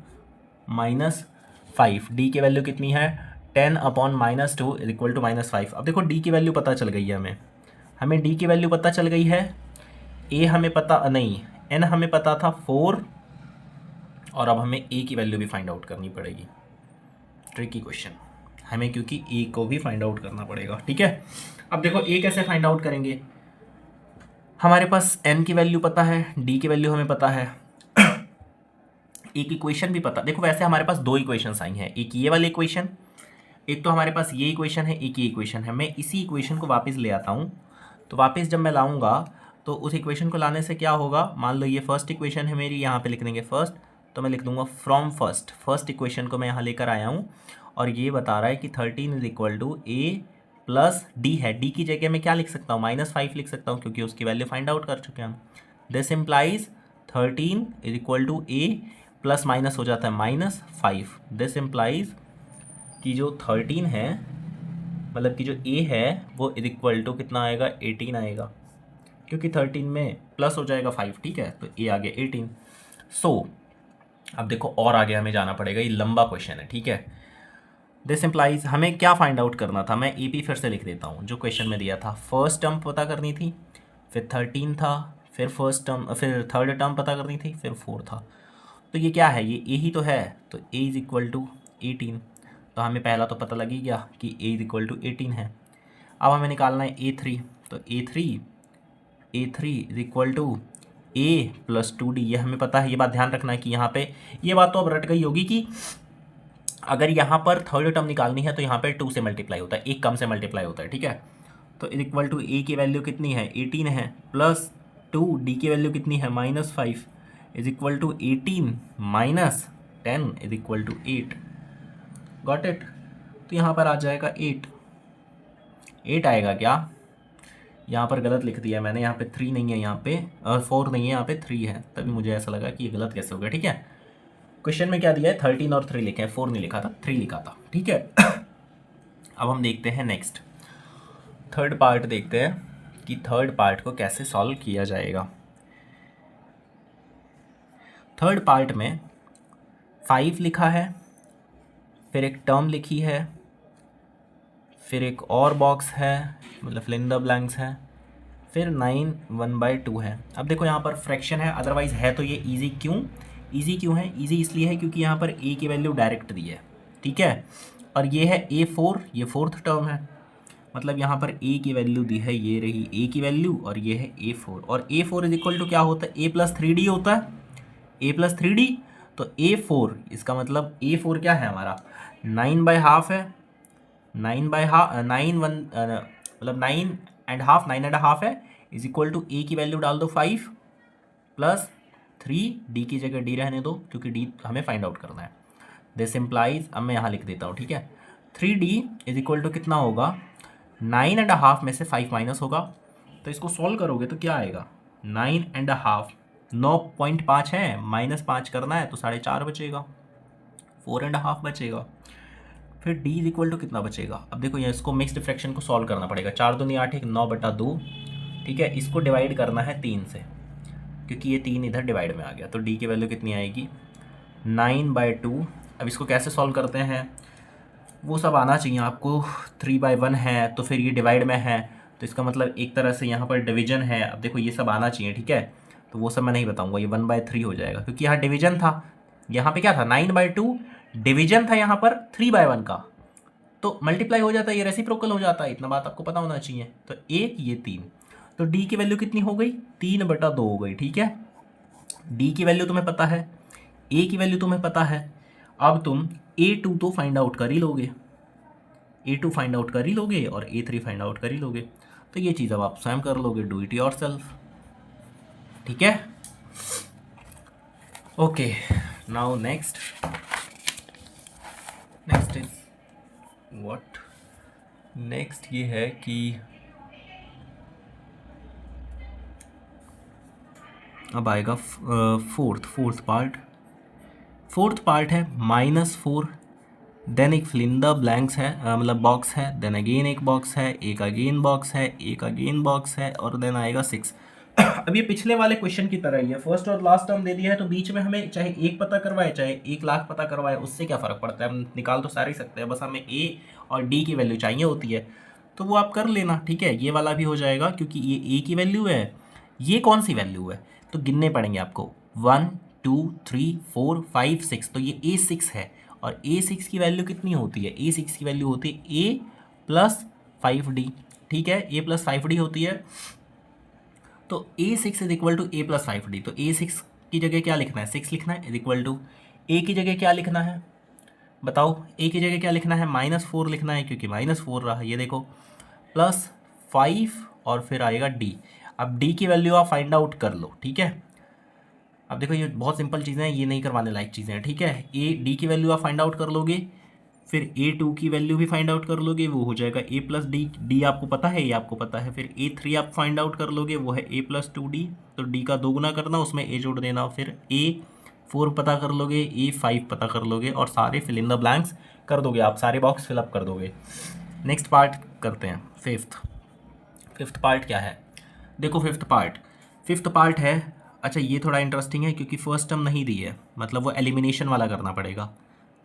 minus 5। d की वैल्यू कितनी है, 10 upon minus 2 is equal to minus 5। अब देखो d की वैल्यू पता चल गई है हमें d की वैल्यू पता चल गई है, a हमें पता नहीं, n हमें पता था 4, और अब हमें a की वैल्यू भी फाइंड आउट करनी पड़ेगी। ट्रिकी क्वेश्चन हमें, क्योंकि a को भी फाइंड आउट करना पड़ेगा, ठीक है। अब देखो a कैसे फाइंड आउट करेंगे, हमारे पास n की वैल्यू पता है, d की वैल्यू हमें पता है, एक इक्वेशन भी पता। देखो वैसे हमारे पास दो इक्वेशंस आई हैं, एक ये वाली इक्वेशन, एक तो हमारे पास ये इक्वेशन है, एक ये इक्वेशन है। मैं इसी इक्वेशन को वापस ले आता हूँ, तो वापस जब मैं लाऊंगा तो उस इक्वेशन को लाने से क्या होगा, मान लो ये फर्स्ट इक्वेशन है मेरी, यहाँ पे लिख देंगे फर्स्ट, तो मैं लिख दूंगा फ्रॉम फर्स्ट इक्वेशन को मैं यहाँ लेकर आया हूँ, और ये बता रहा है कि 13 is equal to A plus d है। डी की जगह मैं क्या लिख सकता हूँ, -5 लिख सकता हूँ, क्योंकि उसकी वैल्यू फाइंड आउट कर चुके हैं हम। This implies 13 is equal to A plus minus हो जाता है -5। दिस इम्प्लाइज कि जो 13 है, मतलब कि जो a है वो इज इक्वल टू कितना आएगा, 18 आएगा, क्योंकि 13 में प्लस हो जाएगा 5, ठीक है, तो a आ गया 18। सो अब देखो और आगे हमें जाना पड़ेगा, ये लंबा क्वेश्चन है, ठीक है। दिस इम्प्लाइज हमें क्या फाइंड आउट करना था, मैं AP फिर से लिख देता हूँ, जो क्वेश्चन में दिया था फर्स्ट टर्म पता करनी थी, फिर 13 था, फिर फर्स्ट टर्म, फिर थर्ड टर्म पता करनी थी, फिर 4 था। तो ये क्या है, ये a ही तो है, तो a इज इक्वल टू 18। तो हमें पहला तो पता लग ही गया कि a इज इक्वल टू 18 है। अब हमें निकालना है a3, तो a3 is equal to A plus 2d, ये हमें पता है, ये बात ध्यान रखना है कि यहाँ पे ये बात तो अब रट गई होगी कि अगर यहाँ पर थर्ड टर्म निकालनी है तो यहाँ पे 2 से मल्टीप्लाई होता है, एक कम से मल्टीप्लाई होता है, ठीक है। तो इक्वल टू ए की वैल्यू कितनी है 18 है, प्लस 2d की वैल्यू कितनी है -5 is equal to 18 minus 10 is equal to 8। Got it. तो यहाँ पर आ जाएगा 8 आएगा क्या, यहाँ पर गलत लिख दिया मैंने, यहाँ पे 3 नहीं है, यहाँ पे 4 नहीं है, यहाँ पे 3 है, तभी मुझे ऐसा लगा कि ये गलत कैसे हो गया, ठीक है। क्वेश्चन में क्या दिया है 13 और 3 लिखे हैं, 4 नहीं लिखा था, 3 लिखा था, ठीक है। अब हम देखते हैं नेक्स्ट थर्ड पार्ट, देखते हैं कि थर्ड पार्ट को कैसे सॉल्व किया जाएगा। थर्ड पार्ट में 5 लिखा है, फिर एक टर्म लिखी है, फिर एक और बॉक्स है, मतलब फिल इन द ब्लैंक्स है, फिर 9 1/2 है। अब देखो यहाँ पर फ्रैक्शन है, अदरवाइज है तो ये इजी क्यों है, इजी इसलिए है क्योंकि यहाँ पर ए की वैल्यू डायरेक्ट दी है, ठीक है। और ये है A4, ये फोर्थ टर्म है, मतलब यहाँ पर ए की वैल्यू दी है, ये रही ए की वैल्यू, और ये है A4, और A4 इज इक्वल टू क्या होता है A+3D होता है, A+3D। तो A4 इसका मतलब A4 क्या है हमारा 9/2 है, 9.5 है, इज इक्वल टू ए की वैल्यू डाल दो 5 प्लस 3, डी की जगह डी रहने दो क्योंकि डी हमें फाइंड आउट करना है। दिस इम्प्लाइज, अब मैं यहाँ लिख देता हूँ, ठीक है। 3D इज इक्वल टू कितना होगा 9.5 में से 5 माइनस होगा, तो इसको सॉल्व करोगे तो क्या आएगा 9.5, 9.5 है, -5 करना है तो 4.5 बचेगा, 4.5 बचेगा। फिर d इज इक्वल टू कितना बचेगा, अब देखो ये इसको मिक्स्ड फ्रैक्शन को सॉल्व करना पड़ेगा, 4 दूनी 8 1 9/2, ठीक है। इसको डिवाइड करना है 3 से, क्योंकि ये 3 इधर डिवाइड में आ गया, तो d की वैल्यू कितनी आएगी 9/2। अब इसको कैसे सॉल्व करते हैं वो सब आना चाहिए आपको, 3/1 है तो फिर ये डिवाइड में है, तो इसका मतलब एक तरह से यहाँ पर डिवीजन है। अब देखो ये सब आना चाहिए, ठीक है, तो वो सब मैं नहीं बताऊँगा, ये 1/3 हो जाएगा क्योंकि यहाँ डिवीजन था, यहाँ पे क्या था 9/2 डिवीजन था यहाँ पर 3/1 का, तो मल्टीप्लाई हो जाता है, ये रेसिप्रोकल हो जाता है, इतना बात आपको पता होना चाहिए। तो 1 ये 3, तो d की वैल्यू कितनी हो गई 3/2 हो गई, ठीक है। d की वैल्यू तुम्हें पता है, a की वैल्यू तुम्हें पता है, अब तुम A2 तो फाइंड आउट कर ही लोगे, A2 फाइंड आउट कर ही लोगे और A3 फाइंड आउट कर ही लोगे, तो ये चीज़ अब आप स्वयं कर लोगे, डू इट योरसेल्फ, ठीक है। Okay, now next is what, next ये है कि अब आएगा फोर्थ पार्ट है -4, देन एक फिल इन द ब्लैंक्स है, मतलब बॉक्स है, देन अगेन एक बॉक्स है, एक अगेन बॉक्स है, एक अगेन बॉक्स है, और देन आएगा 6। अब ये पिछले वाले क्वेश्चन की तरह ही है, फर्स्ट और लास्ट टर्म दे दिया है, तो बीच में हमें चाहे 1 पता करवाए चाहे 1,00,000 पता करवाए, उससे क्या फ़र्क पड़ता है, हम निकाल तो सारे ही सकते हैं, बस हमें A और D की वैल्यू चाहिए होती है, तो वो आप कर लेना, ठीक है। ये वाला भी हो जाएगा क्योंकि ये A की वैल्यू है, ये कौन सी वैल्यू है, तो गिनने पड़ेंगे आपको 1 2 3 4 5 6, तो ये A6 है, और A6 की वैल्यू कितनी होती है, A6 की वैल्यू होती है A+5D, ठीक है, A+5D होती है, तो A6 is equal to A+5D, तो A6 की जगह क्या लिखना है 6 लिखना है, इज इक्वल टू A की जगह क्या लिखना है बताओ, A की जगह क्या लिखना है -4 लिखना है क्योंकि -4 रहा, ये देखो +5 और फिर आएगा D। अब D की वैल्यू आप फाइंड आउट कर लो, ठीक है। अब देखो ये बहुत सिंपल चीज़ें हैं, ये नहीं करवाने लायक चीज़ें हैं, ठीक है। D की वैल्यू आप फाइंड आउट कर लोगे, फिर A2 की वैल्यू भी फाइंड आउट कर लोगे, वो हो जाएगा A+D, D आपको पता है, ये आपको पता है। फिर A3 आप फाइंड आउट कर लोगे, वो है A+2D, तो D का 2 गुना करना, उसमें A जोड़ देना, फिर A4 पता कर लोगे, A5 पता कर लोगे, और सारे फिल इन द ब्लैंक्स कर दोगे, आप सारे बॉक्स फिलअप कर दोगे। नेक्स्ट पार्ट करते हैं, फिफ्थ पार्ट क्या है, देखो फिफ्थ पार्ट है, अच्छा ये थोड़ा इंटरेस्टिंग है क्योंकि फर्स्ट टर्म नहीं दी है, मतलब वो एलिमिनेशन वाला करना पड़ेगा।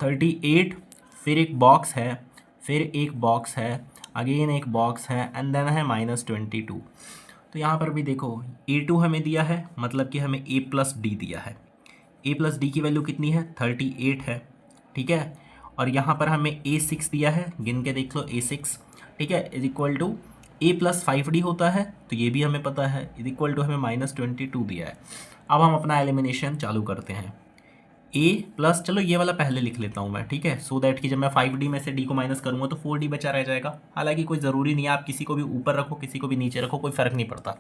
38, फिर एक बॉक्स है, फिर एक बॉक्स है, अगेन एक बॉक्स है, एंड देन है -22। तो यहाँ पर भी देखो A2 हमें दिया है, मतलब कि हमें A+D दिया है, A+D की वैल्यू कितनी है 38 है, ठीक है। और यहाँ पर हमें A6 दिया है, गिन के देख लो A6, ठीक है, is equal to a plus 5d होता है, तो ये भी हमें पता है, इज इक्वल टू हमें -22 दिया है। अब हम अपना एलिमिनेशन चालू करते हैं। a प्लस, चलो ये वाला पहले लिख लेता हूँ मैं, ठीक है, सो दैट कि जब मैं 5d में से d को माइनस करूँगा तो 4d बचा रह जाएगा। हालांकि कोई ज़रूरी नहीं है, आप किसी को भी ऊपर रखो किसी को भी नीचे रखो, कोई फ़र्क नहीं पड़ता।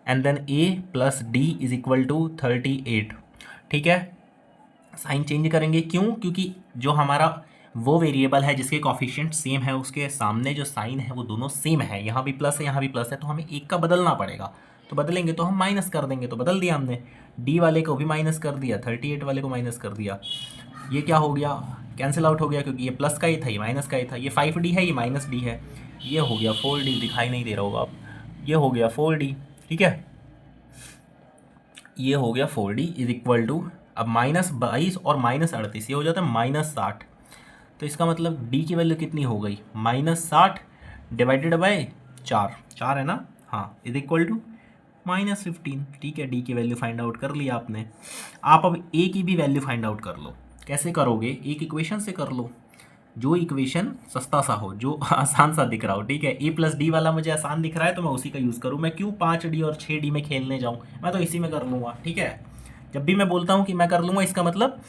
And then a plus d is equal to 38, ठीक है। साइन चेंज करेंगे, क्यों? क्योंकि जो हमारा वो वेरिएबल है जिसके कॉफिशिएंट सेम है उसके सामने जो साइन है वो दोनों सेम है, यहाँ भी प्लस है यहाँ भी प्लस है, तो हमें एक का बदलना पड़ेगा। तो बदलेंगे तो हम माइनस कर देंगे, तो बदल दिया हमने, डी वाले को भी माइनस कर दिया, 38 वाले को माइनस कर दिया। ये क्या हो गया? कैंसिल आउट हो गया, क्योंकि ये प्लस का ही था ये माइनस का ही था। ये 5d है ये माइनस d है, ये हो गया 4d, दिखाई नहीं दे रहा होगा आप, ये हो गया 4d, ठीक है, ये हो गया 4d इज इक्वल टू, अब -22 और -38 ये हो जाता है -60। तो इसका मतलब d की वैल्यू कितनी हो गई? -60 डिवाइडेड बाय 4 है ना, हाँ, इज इक्वल टू -15, ठीक है। d की वैल्यू फाइंड आउट कर लिया आपने। आप अब a की भी वैल्यू फाइंड आउट कर लो। कैसे करोगे? एक इक्वेशन से कर लो, जो इक्वेशन सस्ता सा हो, जो आसान सा दिख रहा हो, ठीक है। a प्लस डी वाला मुझे आसान दिख रहा है तो मैं उसी का यूज़ करूँ, मैं क्यों 5d और 6d में खेलने जाऊँ, मैं तो इसी में कर लूँगा, ठीक है। जब भी मैं बोलता हूँ कि मैं कर लूँगा, इसका मतलब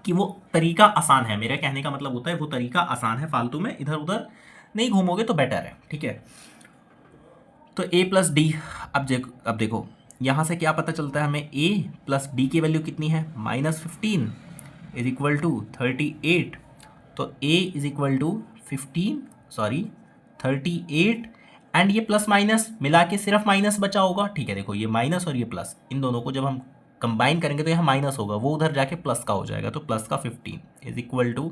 कि वो तरीका आसान है, मेरे कहने का मतलब होता है वो तरीका आसान है, फालतू में इधर उधर नहीं घूमोगे तो बेटर है, ठीक है। तो a प्लस डी, अब देखो यहाँ से क्या पता चलता है हमें, a प्लस डी की वैल्यू कितनी है? -15 इज इक्वल टू 38। तो a is equal to 38 and ये प्लस माइनस मिला के सिर्फ माइनस बचा होगा, ठीक है। देखो ये माइनस और ये प्लस, इन दोनों को जब हम कंबाइन करेंगे तो यहाँ माइनस होगा, वो उधर जाके प्लस का हो जाएगा, तो प्लस का 15 is equal to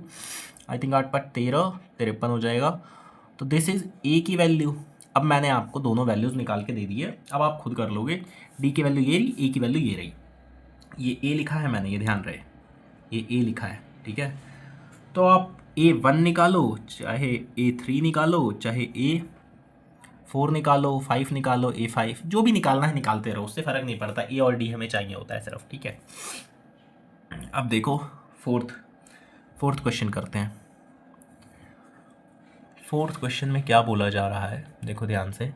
I think 8 × 13 53 हो जाएगा। तो दिस इज a की वैल्यू। अब मैंने आपको दोनों वैल्यूज़ निकाल के दे दी है, अब आप खुद कर लोगे। d की वैल्यू ये रही, a की वैल्यू ये रही, ये a लिखा है मैंने, ये ध्यान रहे, ये a लिखा है, ठीक है। तो आप a1 निकालो, चाहे a3 निकालो, चाहे a4 निकालो, 5 निकालो, a5, जो भी निकालना है निकालते रहो, उससे फ़र्क नहीं पड़ता, a और d हमें चाहिए होता है सिर्फ, ठीक है। अब देखो फोर्थ क्वेश्चन करते हैं। फोर्थ क्वेश्चन में क्या बोला जा रहा है, देखो ध्यान से।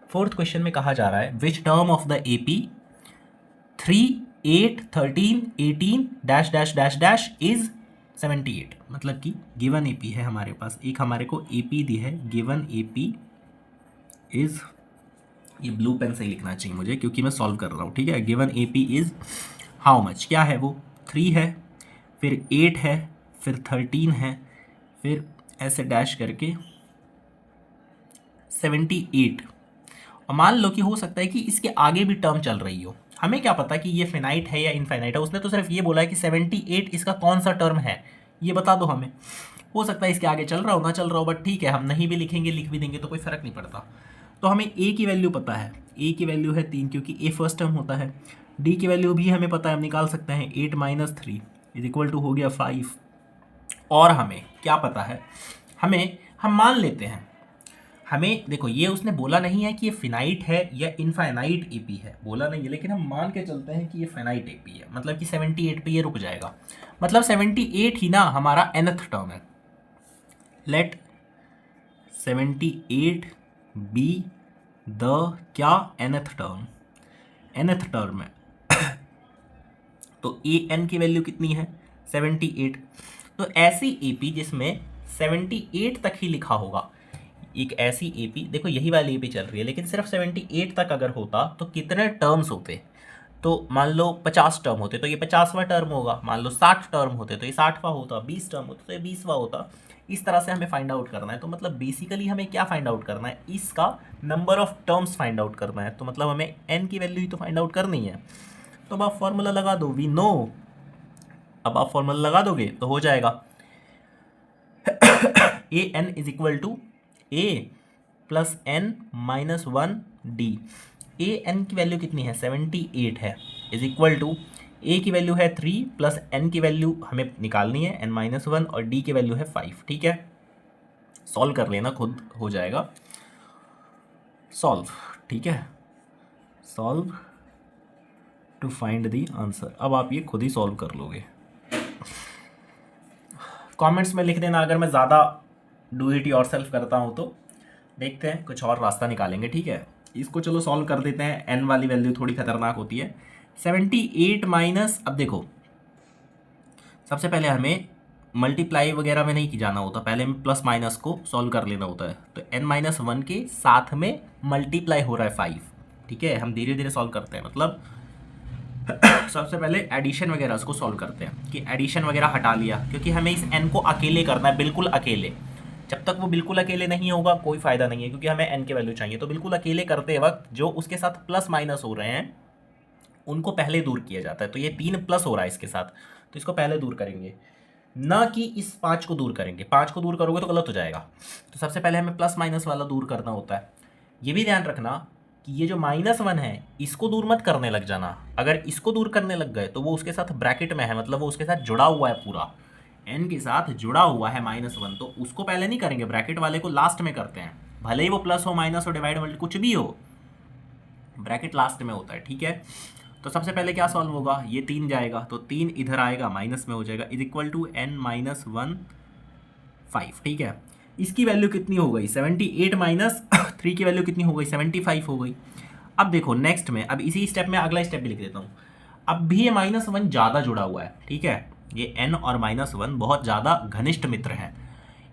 फोर्थ क्वेश्चन में कहा जा रहा है which term of the AP 3, 8, 13, 18 dash dash dash dash is 78। मतलब कि गिवन AP है हमारे पास, एक हमारे को AP दी है, गिवन AP इज, ये ब्लू पेन से ही लिखना चाहिए मुझे क्योंकि मैं सॉल्व कर रहा हूँ, ठीक है। Given AP is how much, क्या है वो? 3 है, फिर 8 है, फिर 13 है, फिर ऐसे डैश करके 78। और मान लो कि हो सकता है कि इसके आगे भी टर्म चल रही हो, हमें क्या पता कि ये फिनाइट है या इनफाइनाइट है, उसने तो सिर्फ ये बोला है कि 78 इसका कौन सा टर्म है, ये बता दो हमें। हो सकता है इसके आगे चल रहा हो ना चल रहा हो, बट ठीक है, हम नहीं भी लिखेंगे लिख भी देंगे तो कोई फ़र्क नहीं पड़ता। तो हमें a की वैल्यू पता है, a की वैल्यू है 3 क्योंकि a फर्स्ट टर्म होता है। d की वैल्यू भी हमें पता है, हम निकाल सकते हैं, 8 - 3 इज इक्वल टू हो गया 5। और हमें क्या पता है, हम मान लेते हैं, हमें देखो ये उसने बोला नहीं है कि ये फिनाइट है या इनफाइनाइट AP है, बोला नहीं है, लेकिन हम मान के चलते हैं कि ये फाइनाइट AP है, मतलब कि 78 पे ये रुक जाएगा, मतलब 78 ही ना हमारा nth टर्म है। लेट 78 बी द क्या? nth टर्म है। तो an की वैल्यू कितनी है? 78। तो ऐसी AP जिसमें 78 तक ही लिखा होगा, एक ऐसी AP, देखो यही वाली AP चल रही है, लेकिन सिर्फ 78 तक अगर होता तो कितने टर्म्स होते? तो मान लो 50 टर्म होते तो ये 50वां टर्म होगा, मान लो 60 टर्म होते तो ये 60वां होता, 20 टर्म होते तो ये 20वां होता। इस तरह से हमें फाइंड आउट करना है। तो मतलब बेसिकली हमें क्या फाइंड आउट करना है? इसका number of terms find out करना है। तो मतलब हमें n की वैल्यू ही तो फाइंड आउट करनी है। तो अब आप फॉर्मूला लगा दो, वी नो, अब आप फॉर्मूला लगा दोगे तो हो जाएगा an is equal to a plus n minus 1d। an की वैल्यू कितनी है? 78 है, इज इक्वल टू a की वैल्यू है 3 प्लस n की वैल्यू हमें निकालनी है n-1 और d की वैल्यू है 5, ठीक है। सॉल्व कर लेना, खुद हो जाएगा सॉल्व, ठीक है। Solve to find the answer. अब आप ये खुद ही सॉल्व कर लोगे। कमेंट्स में लिख देना अगर मैं ज़्यादा डू इट योरसेल्फ करता हूँ तो, देखते हैं कुछ और रास्ता निकालेंगे, ठीक है। इसको चलो सॉल्व कर देते हैं, एन वाली वैल्यू थोड़ी खतरनाक होती है। 78 माइनस, अब देखो सबसे पहले हमें मल्टीप्लाई वगैरह में नहीं की जाना होता, पहले हमें प्लस माइनस को सॉल्व कर लेना होता है। तो n-1 के साथ में मल्टीप्लाई हो रहा है 5, ठीक है। हम धीरे धीरे सॉल्व करते हैं, मतलब सबसे पहले एडिशन वगैरह उसको सॉल्व करते हैं कि एडिशन वगैरह हटा लिया, क्योंकि हमें इस n को अकेले करना है, बिल्कुल अकेले। जब तक वो बिल्कुल अकेले नहीं होगा कोई फायदा नहीं है, क्योंकि हमें n के वैल्यू चाहिए। तो बिल्कुल अकेले करते वक्त जो उसके साथ प्लस माइनस हो रहे हैं उनको पहले दूर किया जाता है। तो ये 3 प्लस हो रहा है इसके साथ, तो इसको पहले दूर करेंगे, ना कि इस 5 को दूर करेंगे। 5 को दूर करोगे तो गलत हो जाएगा। तो सबसे पहले हमें प्लस माइनस वाला दूर करना होता है। ये भी ध्यान रखना कि ये जो -1 है इसको दूर मत करने लग जाना। अगर इसको दूर करने लग गए तो वो उसके साथ ब्रैकेट में है, मतलब वो उसके साथ जुड़ा हुआ है, पूरा n के साथ जुड़ा हुआ है -1, तो उसको पहले नहीं करेंगे, ब्रैकेट वाले को लास्ट में करते हैं। भले ही वो प्लस हो, माइनस हो, डिवाइड मल्टी कुछ भी हो, ब्रैकेट लास्ट में होता है, ठीक है। तो सबसे पहले क्या सॉल्व होगा, ये 3 जाएगा तो 3 इधर आएगा, माइनस में हो जाएगा, इज इक्वल टू n-1 5, ठीक है। इसकी वैल्यू कितनी हो गई, 78 माइनस 3 की वैल्यू कितनी हो गई, 75 हो गई। अब देखो नेक्स्ट में, अब इसी स्टेप में अगला स्टेप भी लिख देता हूँ। अब भी ये -1 ज़्यादा जुड़ा हुआ है, ठीक है। ये n और -1 बहुत ज़्यादा घनिष्ठ मित्र हैं।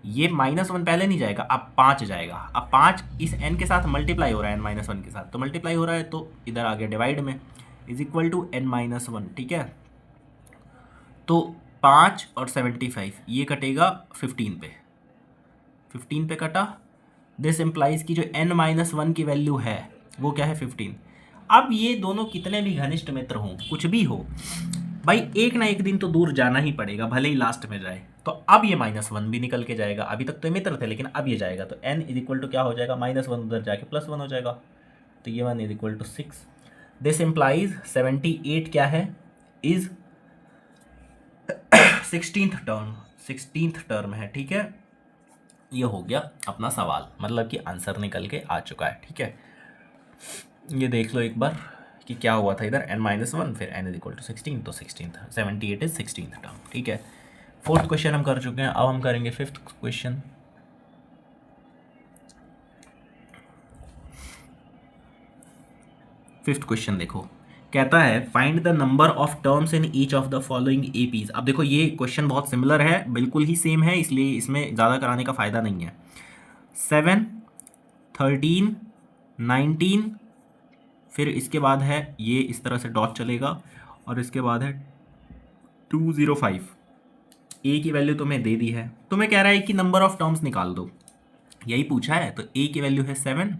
ये -1 पहले नहीं जाएगा, अब 5 जाएगा। अब 5 इस n के साथ मल्टीप्लाई हो रहा है, n-1 के साथ, तो मल्टीप्लाई हो रहा है तो इधर आ गया डिवाइड में, इज इक्वल टू n-1, ठीक है। तो 5 और 75 ये कटेगा 15 पे कटा। दिस इम्प्लाइज की जो n-1 की वैल्यू है वो क्या है, 15। अब ये दोनों कितने भी घनिष्ठ मित्र हों, कुछ भी हो भाई, एक ना एक दिन तो दूर जाना ही पड़ेगा, भले ही लास्ट में जाए। तो अब ये -1 भी निकल के जाएगा, अभी तक तो ये मित्र थे लेकिन अब ये जाएगा, तो n इज इक्वल टू क्या हो जाएगा, -1 उधर जाके +1 हो जाएगा, तो ये 1 is equal to 6। This implies 78 क्या है, इज 16th टर्म है, ठीक है। ये हो गया अपना सवाल, मतलब कि आंसर निकल के आ चुका है, ठीक है। ये देख लो एक बार कि क्या हुआ था इधर, n-1 फिर n इज इक्वल टू 16, तो 78 इज 16th टर्म, ठीक है। 4th क्वेश्चन हम कर चुके हैं, अब हम करेंगे 5th क्वेश्चन। फिफ्थ क्वेश्चन देखो, कहता है find the number of terms in each of the following APs. अब देखो ये क्वेश्चन बहुत सिमिलर है, बिल्कुल ही सेम है, इसलिए इसमें ज़्यादा कराने का फ़ायदा नहीं है। 7, 13, 19, फिर इसके बाद है ये इस तरह से डॉट चलेगा, और इसके बाद है 205। ए की वैल्यू तुम्हें दे दी है, तुम्हें कह रहा है कि नंबर ऑफ टर्म्स निकाल दो, यही पूछा है। तो ए की वैल्यू है 7,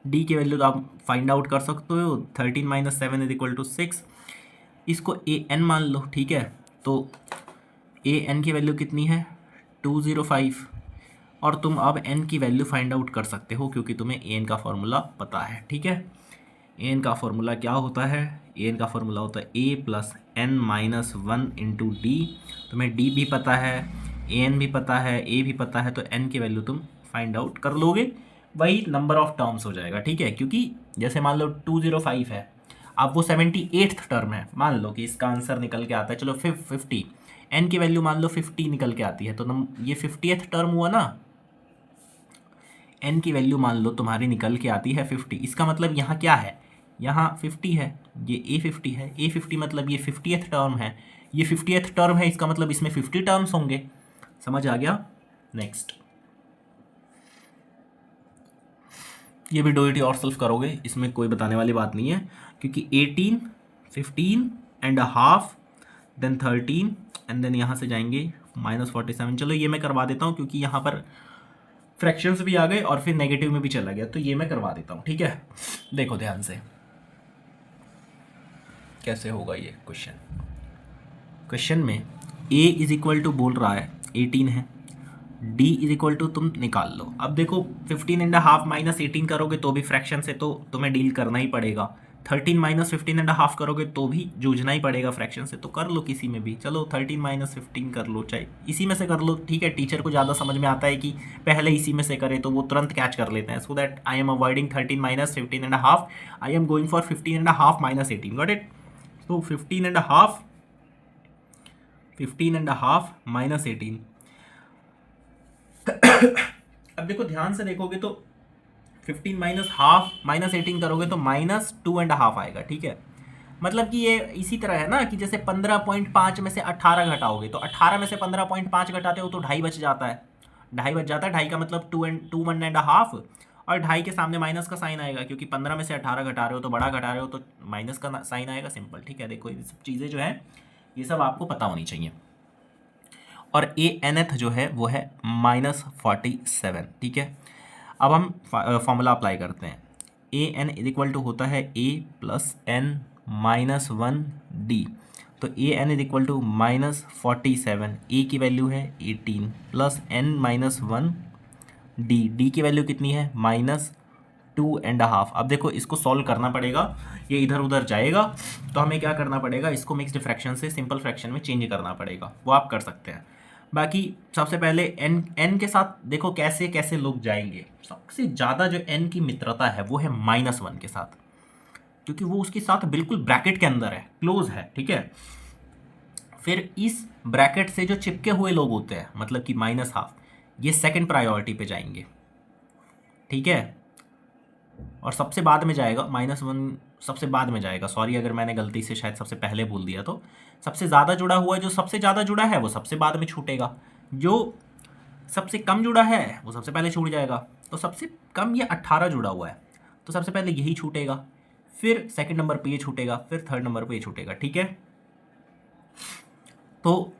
डी की वैल्यू तो आप फाइंड आउट कर सकते हो, 13 माइनस 7 इज इक्वल टू 6। इसको ए एन मान लो, ठीक है। तो ए एन की वैल्यू कितनी है, 205, और तुम अब एन की वैल्यू फाइंड आउट कर सकते हो क्योंकि तुम्हें ए एन का फॉर्मूला पता है, ठीक है। ए एन का फॉर्मूला क्या होता है, ए एन का फॉर्मूला होता है A plus N minus 1 into D. तुम्हें डी भी पता है, ए एन भी पता है, ए भी पता है, तो एन की वैल्यू तुम फाइंड आउट कर लोगे, वही नंबर ऑफ टर्म्स हो जाएगा, ठीक है। क्योंकि जैसे मान लो 205 है, अब वो 78th टर्म है, मान लो कि इसका आंसर निकल के आता है, चलो 50, एन की वैल्यू मान लो 50 निकल के आती है, तो ये 50th टर्म हुआ ना, एन की वैल्यू मान लो तुम्हारी निकल के आती है 50। इसका मतलब यहाँ क्या है, यहाँ 50 है, ये A50 है, A50 मतलब ये 50th टर्म है, ये 50th टर्म है, इसका मतलब इसमें 50 टर्म्स होंगे, समझ आ गया। नेक्स्ट, ये भी डू इट योरसेल्फ करोगे, इसमें कोई बताने वाली बात नहीं है, क्योंकि 18, 15 and half, then 13 and then यहाँ से जाएंगे -47। चलो ये मैं करवा देता हूँ क्योंकि यहाँ पर फ्रैक्शंस भी आ गए और फिर नेगेटिव में भी चला गया, तो ये मैं करवा देता हूँ, ठीक है। देखो ध्यान से कैसे होगा ये क्वेश्चन में a इज इक्वल टू बोल रहा है 18 है, d इज इक्वल टू तुम निकाल लो। अब देखो 15.5 माइनस 18 करोगे तो भी फ्रैक्शन से तो तुम्हें डील करना ही पड़ेगा, 13 माइनस 15.5 करोगे तो भी जूझना ही पड़ेगा फ्रैक्शन से, तो कर लो किसी में भी। चलो 13 माइनस 15 कर लो, चाहे इसी में से कर लो, ठीक है। टीचर को ज़्यादा समझ में आता है कि पहले इसी में से करें, तो वो तुरंत कैच कर लेते हैं। So that I am avoiding 13 minus 15.5, I am going for 15.5 minus 18, got it. तो 15.5 माइनस 18। अब देखो ध्यान से देखोगे तो 15 माइनस हाफ माइनस 18 करोगे तो -2.5 आएगा, ठीक है। मतलब कि ये इसी तरह है ना कि जैसे 15.5 में से 18 घटाओगे तो 18 में से 15.5 घटाते हो तो 2.5 बच जाता है, 2.5 बच जाता है। 2.5 का मतलब 1.5, और 2.5 के सामने माइनस का साइन आएगा, क्योंकि 15 में से 18 घटा रहे हो तो बड़ा घटा रहे हो तो माइनस का साइन आएगा, सिंपल, ठीक है। देखो ये सब चीज़ें जो है ये सब आपको पता होनी चाहिए। और ANth जो है वो है -47, ठीक है। अब हम फॉर्मूला अप्लाई करते हैं। AN इक्वल टू होता है A plus N minus 1D, तो AN इक्वल टू -47, A की वैल्यू है 18 plus N minus 1D, D की वैल्यू कितनी है -2.5। अब देखो इसको सॉल्व करना पड़ेगा, ये इधर उधर जाएगा तो हमें क्या करना पड़ेगा, इसको मिक्स्ड फ्रैक्शन से सिंपल फ्रैक्शन में चेंज करना पड़ेगा, वो आप कर सकते हैं। बाकी सबसे पहले n के साथ देखो कैसे कैसे लोग जाएंगे। सबसे ज़्यादा जो n की मित्रता है वो है -1 के साथ, क्योंकि वो उसके साथ बिल्कुल ब्रैकेट के अंदर है, क्लोज है, ठीक है। फिर इस ब्रैकेट से जो चिपके हुए लोग होते हैं, मतलब कि -12, ये सेकंड प्रायोरिटी पे जाएंगे, ठीक है। और सबसे बाद में जाएगा -1, सबसे बाद में जाएगा, सॉरी अगर मैंने गलती से शायद सबसे पहले बोल दिया, तो सबसे ज़्यादा जुड़ा हुआ जो सबसे ज़्यादा जुड़ा है वो सबसे बाद में छूटेगा, जो सबसे कम जुड़ा है वो सबसे पहले छूट जाएगा। तो सबसे कम ये 18 जुड़ा हुआ है, तो सबसे पहले यही छूटेगा, फिर सेकंड नंबर पे ये छूटेगा, फिर थर्ड नंबर पे ये छूटेगा, ठीक है। तो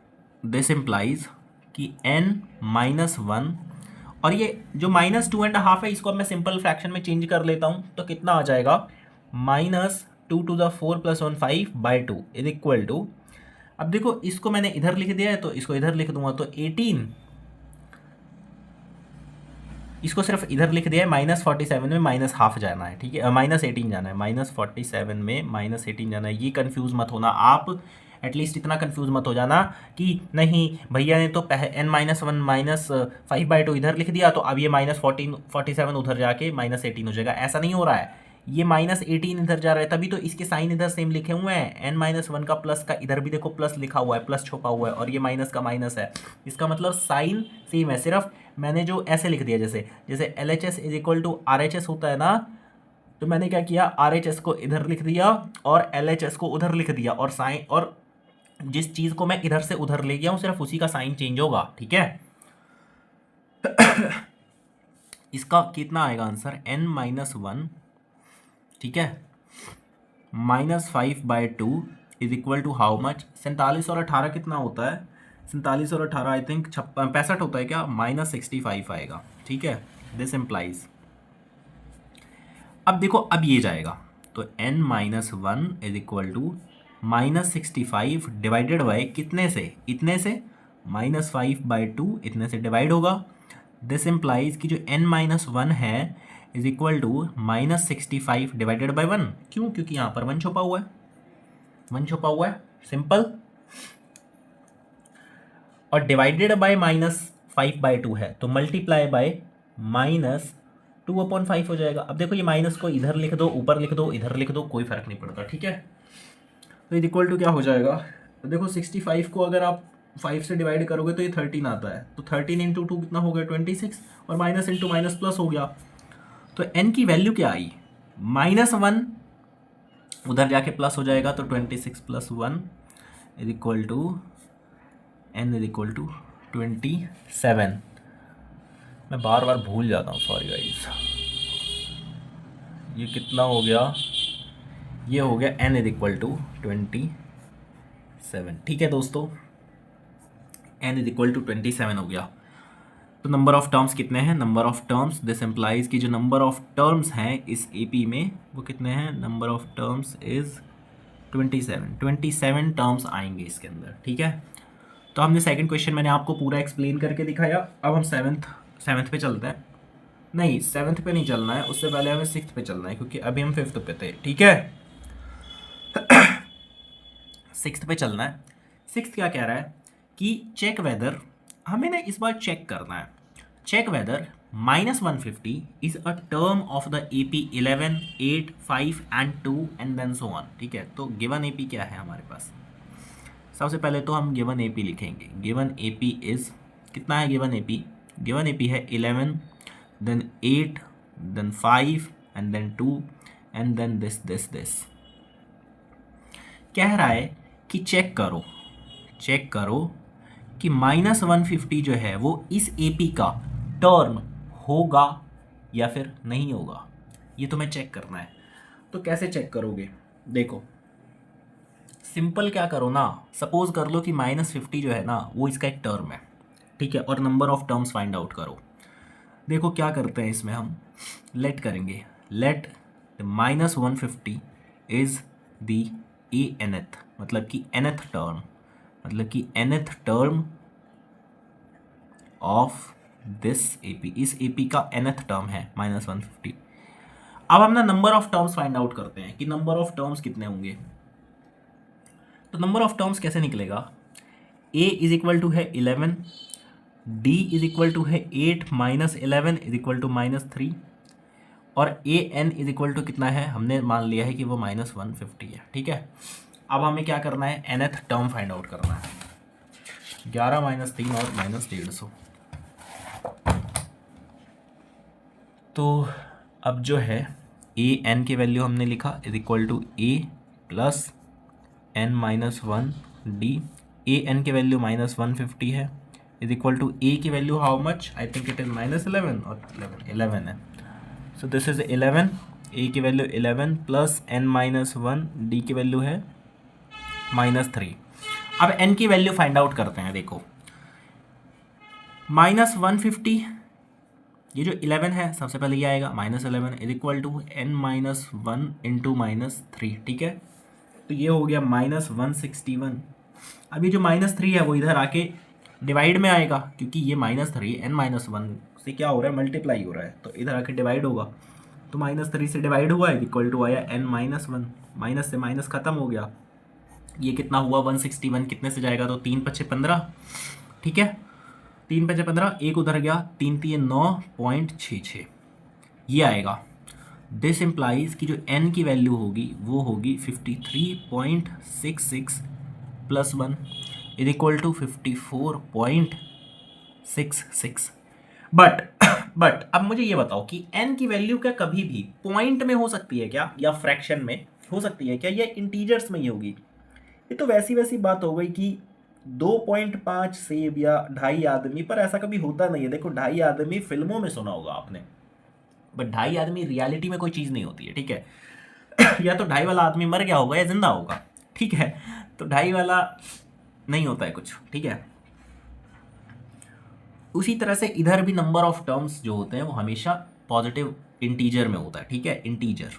दिस इम्प्लाइज कि n-1, और ये जो -2.5 है इसको अब मैं सिंपल फ्रैक्शन में चेंज कर लेता हूँ, तो कितना आ जाएगा -2⁴ + 1/5/2 इज इक्वल टू, अब देखो इसको मैंने इधर लिख दिया है तो इसको इधर लिख दूंगा, तो 18, इसको सिर्फ इधर लिख दिया है, -47 में -1/2 जाना है, ठीक है, -18 जाना है, -47 में -18 जाना है। ये कंफ्यूज मत होना आप, एटलीस्ट इतना कंफ्यूज मत हो जाना कि नहीं भैया ने तो n-1 -5/2 इधर लिख दिया तो अब ये -47 उधर जाके -18 हो जाएगा, ऐसा नहीं हो रहा है। ये -18 इधर जा रहा है, तभी तो इसके साइन इधर सेम लिखे हुए हैं। n-1 का प्लस का इधर भी देखो प्लस लिखा हुआ है, प्लस छुपा हुआ है, और ये माइनस का माइनस है, इसका मतलब साइन सेम है। सिर्फ मैंने जो ऐसे लिख दिया, जैसे LHS is equal to RHS होता है ना, तो मैंने क्या किया, RHS को इधर लिख दिया और LHS को उधर लिख दिया, और साइन, और जिस चीज़ को मैं इधर से उधर ले गया हूँ सिर्फ उसी का साइन चेंज होगा, ठीक है। इसका कितना आएगा आंसर, n-1, ठीक है, -5/2 is equal to how much, 47 और 18 कितना होता है, 47 और 18 आई थिंक 65 होता है क्या, -65 आएगा, ठीक है। दिस इम्प्लाइज, अब देखो अब ये जाएगा, तो n-1 is equal to -65 divided by कितने से, इतने से, -5/2 इतने से डिवाइड होगा। दिस इम्प्लाइज कि जो n-1 है is equal to -65 divided by 1, क्यों, क्योंकि यहाँ पर 1 छुपा हुआ है, 1 छुपा हुआ है, सिंपल। और डिवाइडेड बाय -5/2 है तो मल्टीप्लाई बाय -2/5 हो जाएगा। अब देखो ये माइनस को इधर लिख दो, ऊपर लिख दो, इधर लिख दो, कोई फर्क नहीं पड़ता, ठीक है। तो इज इक्वल टू क्या हो जाएगा, तो देखो 65 को अगर आप 5 से डिवाइड करोगे तो ये 13 आता है, तो 13 × 2 कितना हो गया 26, और माइनस इंटू माइनस प्लस हो गया। तो n की वैल्यू क्या आई, -1 उधर जाके प्लस हो जाएगा, तो 26 + 1 is equal to n is equal to 27। मैं बार बार भूल जाता हूँ, सॉरी गाइस। ये कितना हो गया, ये हो गया n इज इक्वल टू 27, ठीक है दोस्तों, n इज इक्वल टू 27 हो गया। तो नंबर ऑफ टर्म्स कितने हैं, number of terms, this implies कि जो नंबर ऑफ टर्म्स हैं इस AP में वो कितने हैं, number of terms is 27 terms आएंगे इसके अंदर, ठीक है। तो हमने सेकंड क्वेश्चन मैंने आपको पूरा एक्सप्लेन करके दिखाया। अब हम सेवन्थ पे चलते हैं, नहीं 7th पे नहीं चलना है, उससे पहले हमें 6th पे चलना है, क्योंकि अभी हम 5th पे थे, ठीक है। 6th पे चलना है। 6th क्या कह रहा है कि चेक वेदर, हमें ना इस बार चेक करना है, check whether -150 is a term of the AP 11, 8, 5 and 2 and then so on, ठीक है। तो गिवन AP क्या है हमारे पास, सबसे पहले तो हम गिवन AP लिखेंगे। गिवन AP इज, कितना है गिवन AP, गिवन AP है 11, then 8, then 5 and then 2 and then this. कह रहा है कि चेक करो कि -150 जो है वो इस AP का टर्म होगा या फिर नहीं होगा, ये तुम्हें चेक करना है। तो कैसे चेक करोगे? देखो सिंपल क्या करो ना, सपोज कर लो कि -50 जो है ना वो इसका एक टर्म है, ठीक है, और number of terms find out करो। देखो क्या करते हैं इसमें, हम लेट करेंगे, लेट -150 इज द nth, मतलब कि nth टर्म, मतलब कि nth term of this AP, इस AP का nth टर्म है -150। अब हम ना number of terms find out करते हैं कि नंबर ऑफ टर्म्स कितने होंगे। तो नंबर ऑफ टर्म्स कैसे निकलेगा, a इज इक्वल टू है 11, d इज इक्वल टू है 8 - 11 इज इक्वल टू -3, और an इज इक्वल टू कितना है, हमने मान लिया है कि वो -150 है, ठीक है। अब हमें क्या करना है, nth टर्म फाइंड आउट करना है, 11 - 3 और -150। तो अब जो है an की वैल्यू हमने लिखा is equal to a plus n-1 d, an की वैल्यू -150 है, इज इक्वल टू a की value how much, I think it is -11 और 11 है, सो दिस इज 11, a की वैल्यू 11 प्लस n-1 d की वैल्यू है -3। अब n की वैल्यू फाइंड आउट करते हैं। देखो -150, ये जो 11 है सबसे पहले ये आएगा -11 is equal to n-1 into -3, ठीक है। तो ये हो गया -161। अब ये जो -3 है वो इधर आके डिवाइड में आएगा, क्योंकि ये -3 n-1 से क्या हो रहा है, मल्टीप्लाई हो रहा है, तो इधर आके डिवाइड होगा। तो -3 से डिवाइड हुआ है, इक्वल टू आया n-1, माइनस से माइनस खत्म हो गया। ये कितना हुआ 161, कितने से जाएगा, तो 3 × 5 = 15, ठीक है, 3 × 5 = 15, एक उधर गया, 3 × 3 = 9.66, ये आएगा। दिस इम्प्लाइज कि जो n की वैल्यू होगी वो होगी 53.66 plus 1 is equal to 54.66। But अब मुझे ये बताओ कि n की वैल्यू क्या कभी भी पॉइंट में हो सकती है क्या, या फ्रैक्शन में हो सकती है क्या, या इंटीजर्स में ही होगी? ये तो वैसी बात हो गई कि 2.5 सेब या 2.5 आदमी, पर ऐसा कभी होता नहीं है। देखो 2.5 आदमी फिल्मों में सुना होगा आपने, बट 2.5 आदमी रियलिटी में कोई चीज़ नहीं होती है, ठीक है। या तो 2.5 वाला आदमी मर गया होगा या जिंदा होगा, ठीक है, तो 2.5 वाला नहीं होता है कुछ, ठीक है। उसी तरह से इधर भी नंबर ऑफ टर्म्स जो होते हैं वो हमेशा पॉजिटिव इंटीजर में होता है, ठीक है। इंटीजर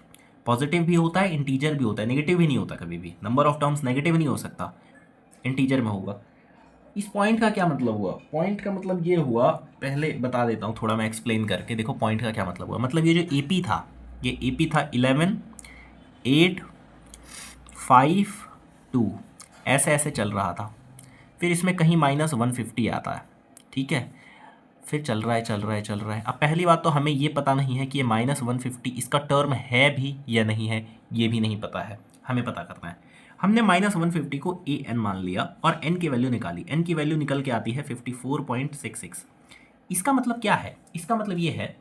पॉजिटिव भी होता है, इंटीजर भी होता है, नेगेटिव भी नहीं होता कभी भी। नंबर ऑफ टर्म्स नेगेटिव नहीं हो सकता, इंटीजर में होगा। इस पॉइंट का क्या मतलब हुआ? पॉइंट का मतलब ये हुआ, पहले बता देता हूँ थोड़ा मैं एक्सप्लेन करके। देखो पॉइंट का क्या मतलब हुआ, मतलब ये जो AP था, ये AP था 11, 8, 5, 2, ऐसे ऐसे चल रहा था। फिर इसमें कहीं -150 आता है, ठीक है, फिर चल रहा है। अब पहली बात तो हमें ये पता नहीं है कि ये -150 इसका टर्म है भी या नहीं है, ये भी नहीं पता है, हमें पता करना है। हमने -150 को an मान लिया और n की वैल्यू निकाली। n की वैल्यू निकल के आती है 54.66। इसका मतलब क्या है? इसका मतलब ये है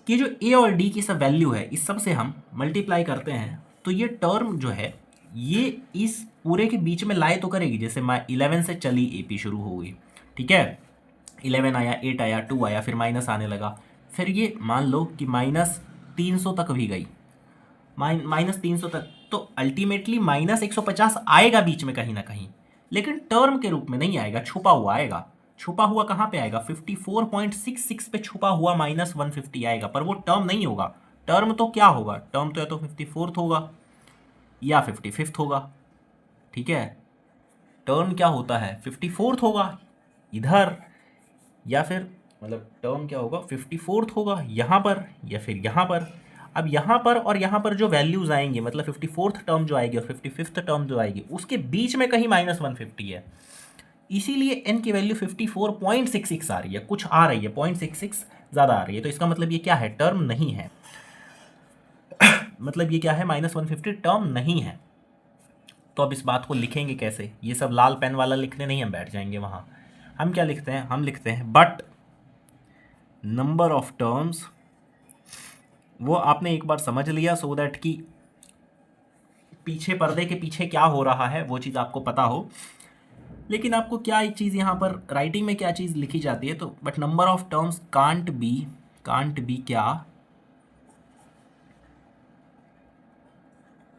कि जो a और d की सब वैल्यू है, इस सब से हम मल्टीप्लाई करते हैं तो ये टर्म जो है ये इस पूरे के बीच में लाए तो करेगी। जैसे 11 से चली AP शुरू हो गई, ठीक है, 11 आया, 8 आया, 2 आया, फिर माइनस आने लगा, फिर ये मान लो कि -300 तक भी गई, -300 तक, तो अल्टीमेटली -150 आएगा बीच में कहीं ना कहीं, लेकिन टर्म के रूप में नहीं आएगा, छुपा हुआ आएगा। छुपा हुआ कहाँ पे आएगा? 54.66 पे छुपा हुआ -150 आएगा, पर वो टर्म नहीं होगा। टर्म तो क्या होगा? टर्म तो या तो 54th होगा या 55th होगा, ठीक है। टर्म क्या होता है? 54th होगा इधर, या फिर मतलब टर्म क्या होगा? 54th होगा यहाँ पर या फिर यहाँ पर। अब यहाँ पर और यहाँ पर जो वैल्यूज आएंगे, मतलब 54th टर्म जो आएगी और 55th टर्म जो आएगी, उसके बीच में कहीं -150 है, इसीलिए n की वैल्यू 54.66 आ रही है, कुछ आ रही है 0.66 ज़्यादा आ रही है। तो इसका मतलब ये क्या है? टर्म नहीं है। मतलब ये क्या है? -150 टर्म नहीं है। तो अब इस बात को लिखेंगे कैसे? ये सब लाल पेन वाला लिखने नहीं हम बैठ जाएंगे वहाँ। हम क्या लिखते हैं? हम लिखते हैं बट नंबर ऑफ टर्म्स वो आपने एक बार समझ लिया सो दैट कि पीछे पर्दे के पीछे क्या हो रहा है वो चीज़ आपको पता हो। लेकिन आपको क्या एक चीज़ यहाँ पर राइटिंग में क्या चीज़ लिखी जाती है, तो but number of terms can't be क्या,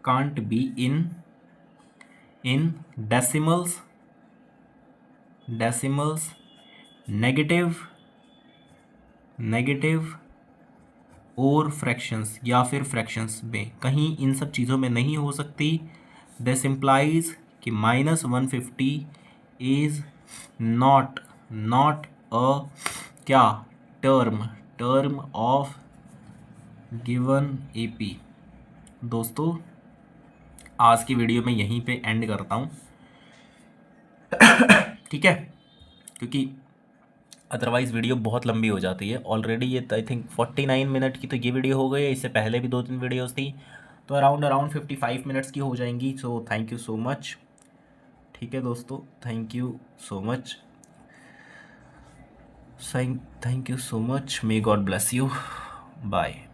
can't be in decimals negative और फ्रैक्शंस या फिर फ्रैक्शंस में, कहीं इन सब चीज़ों में नहीं हो सकती। दिस इम्प्लाइज कि -150 इज़ नॉट अ क्या टर्म ऑफ गिवन एपी। दोस्तों आज की वीडियो में यहीं पे एंड करता हूँ, ठीक है, क्योंकि अदरवाइज़ वीडियो बहुत लंबी हो जाती है। ऑलरेडी ये आई थिंक 49 मिनट की तो ये वीडियो हो गई है, इससे पहले भी 2-3 वीडियोस थी, तो अराउंड 55 मिनट्स की हो जाएंगी। So thank you so much, ठीक है दोस्तों, thank you so much, thank you so much, may God bless you, bye.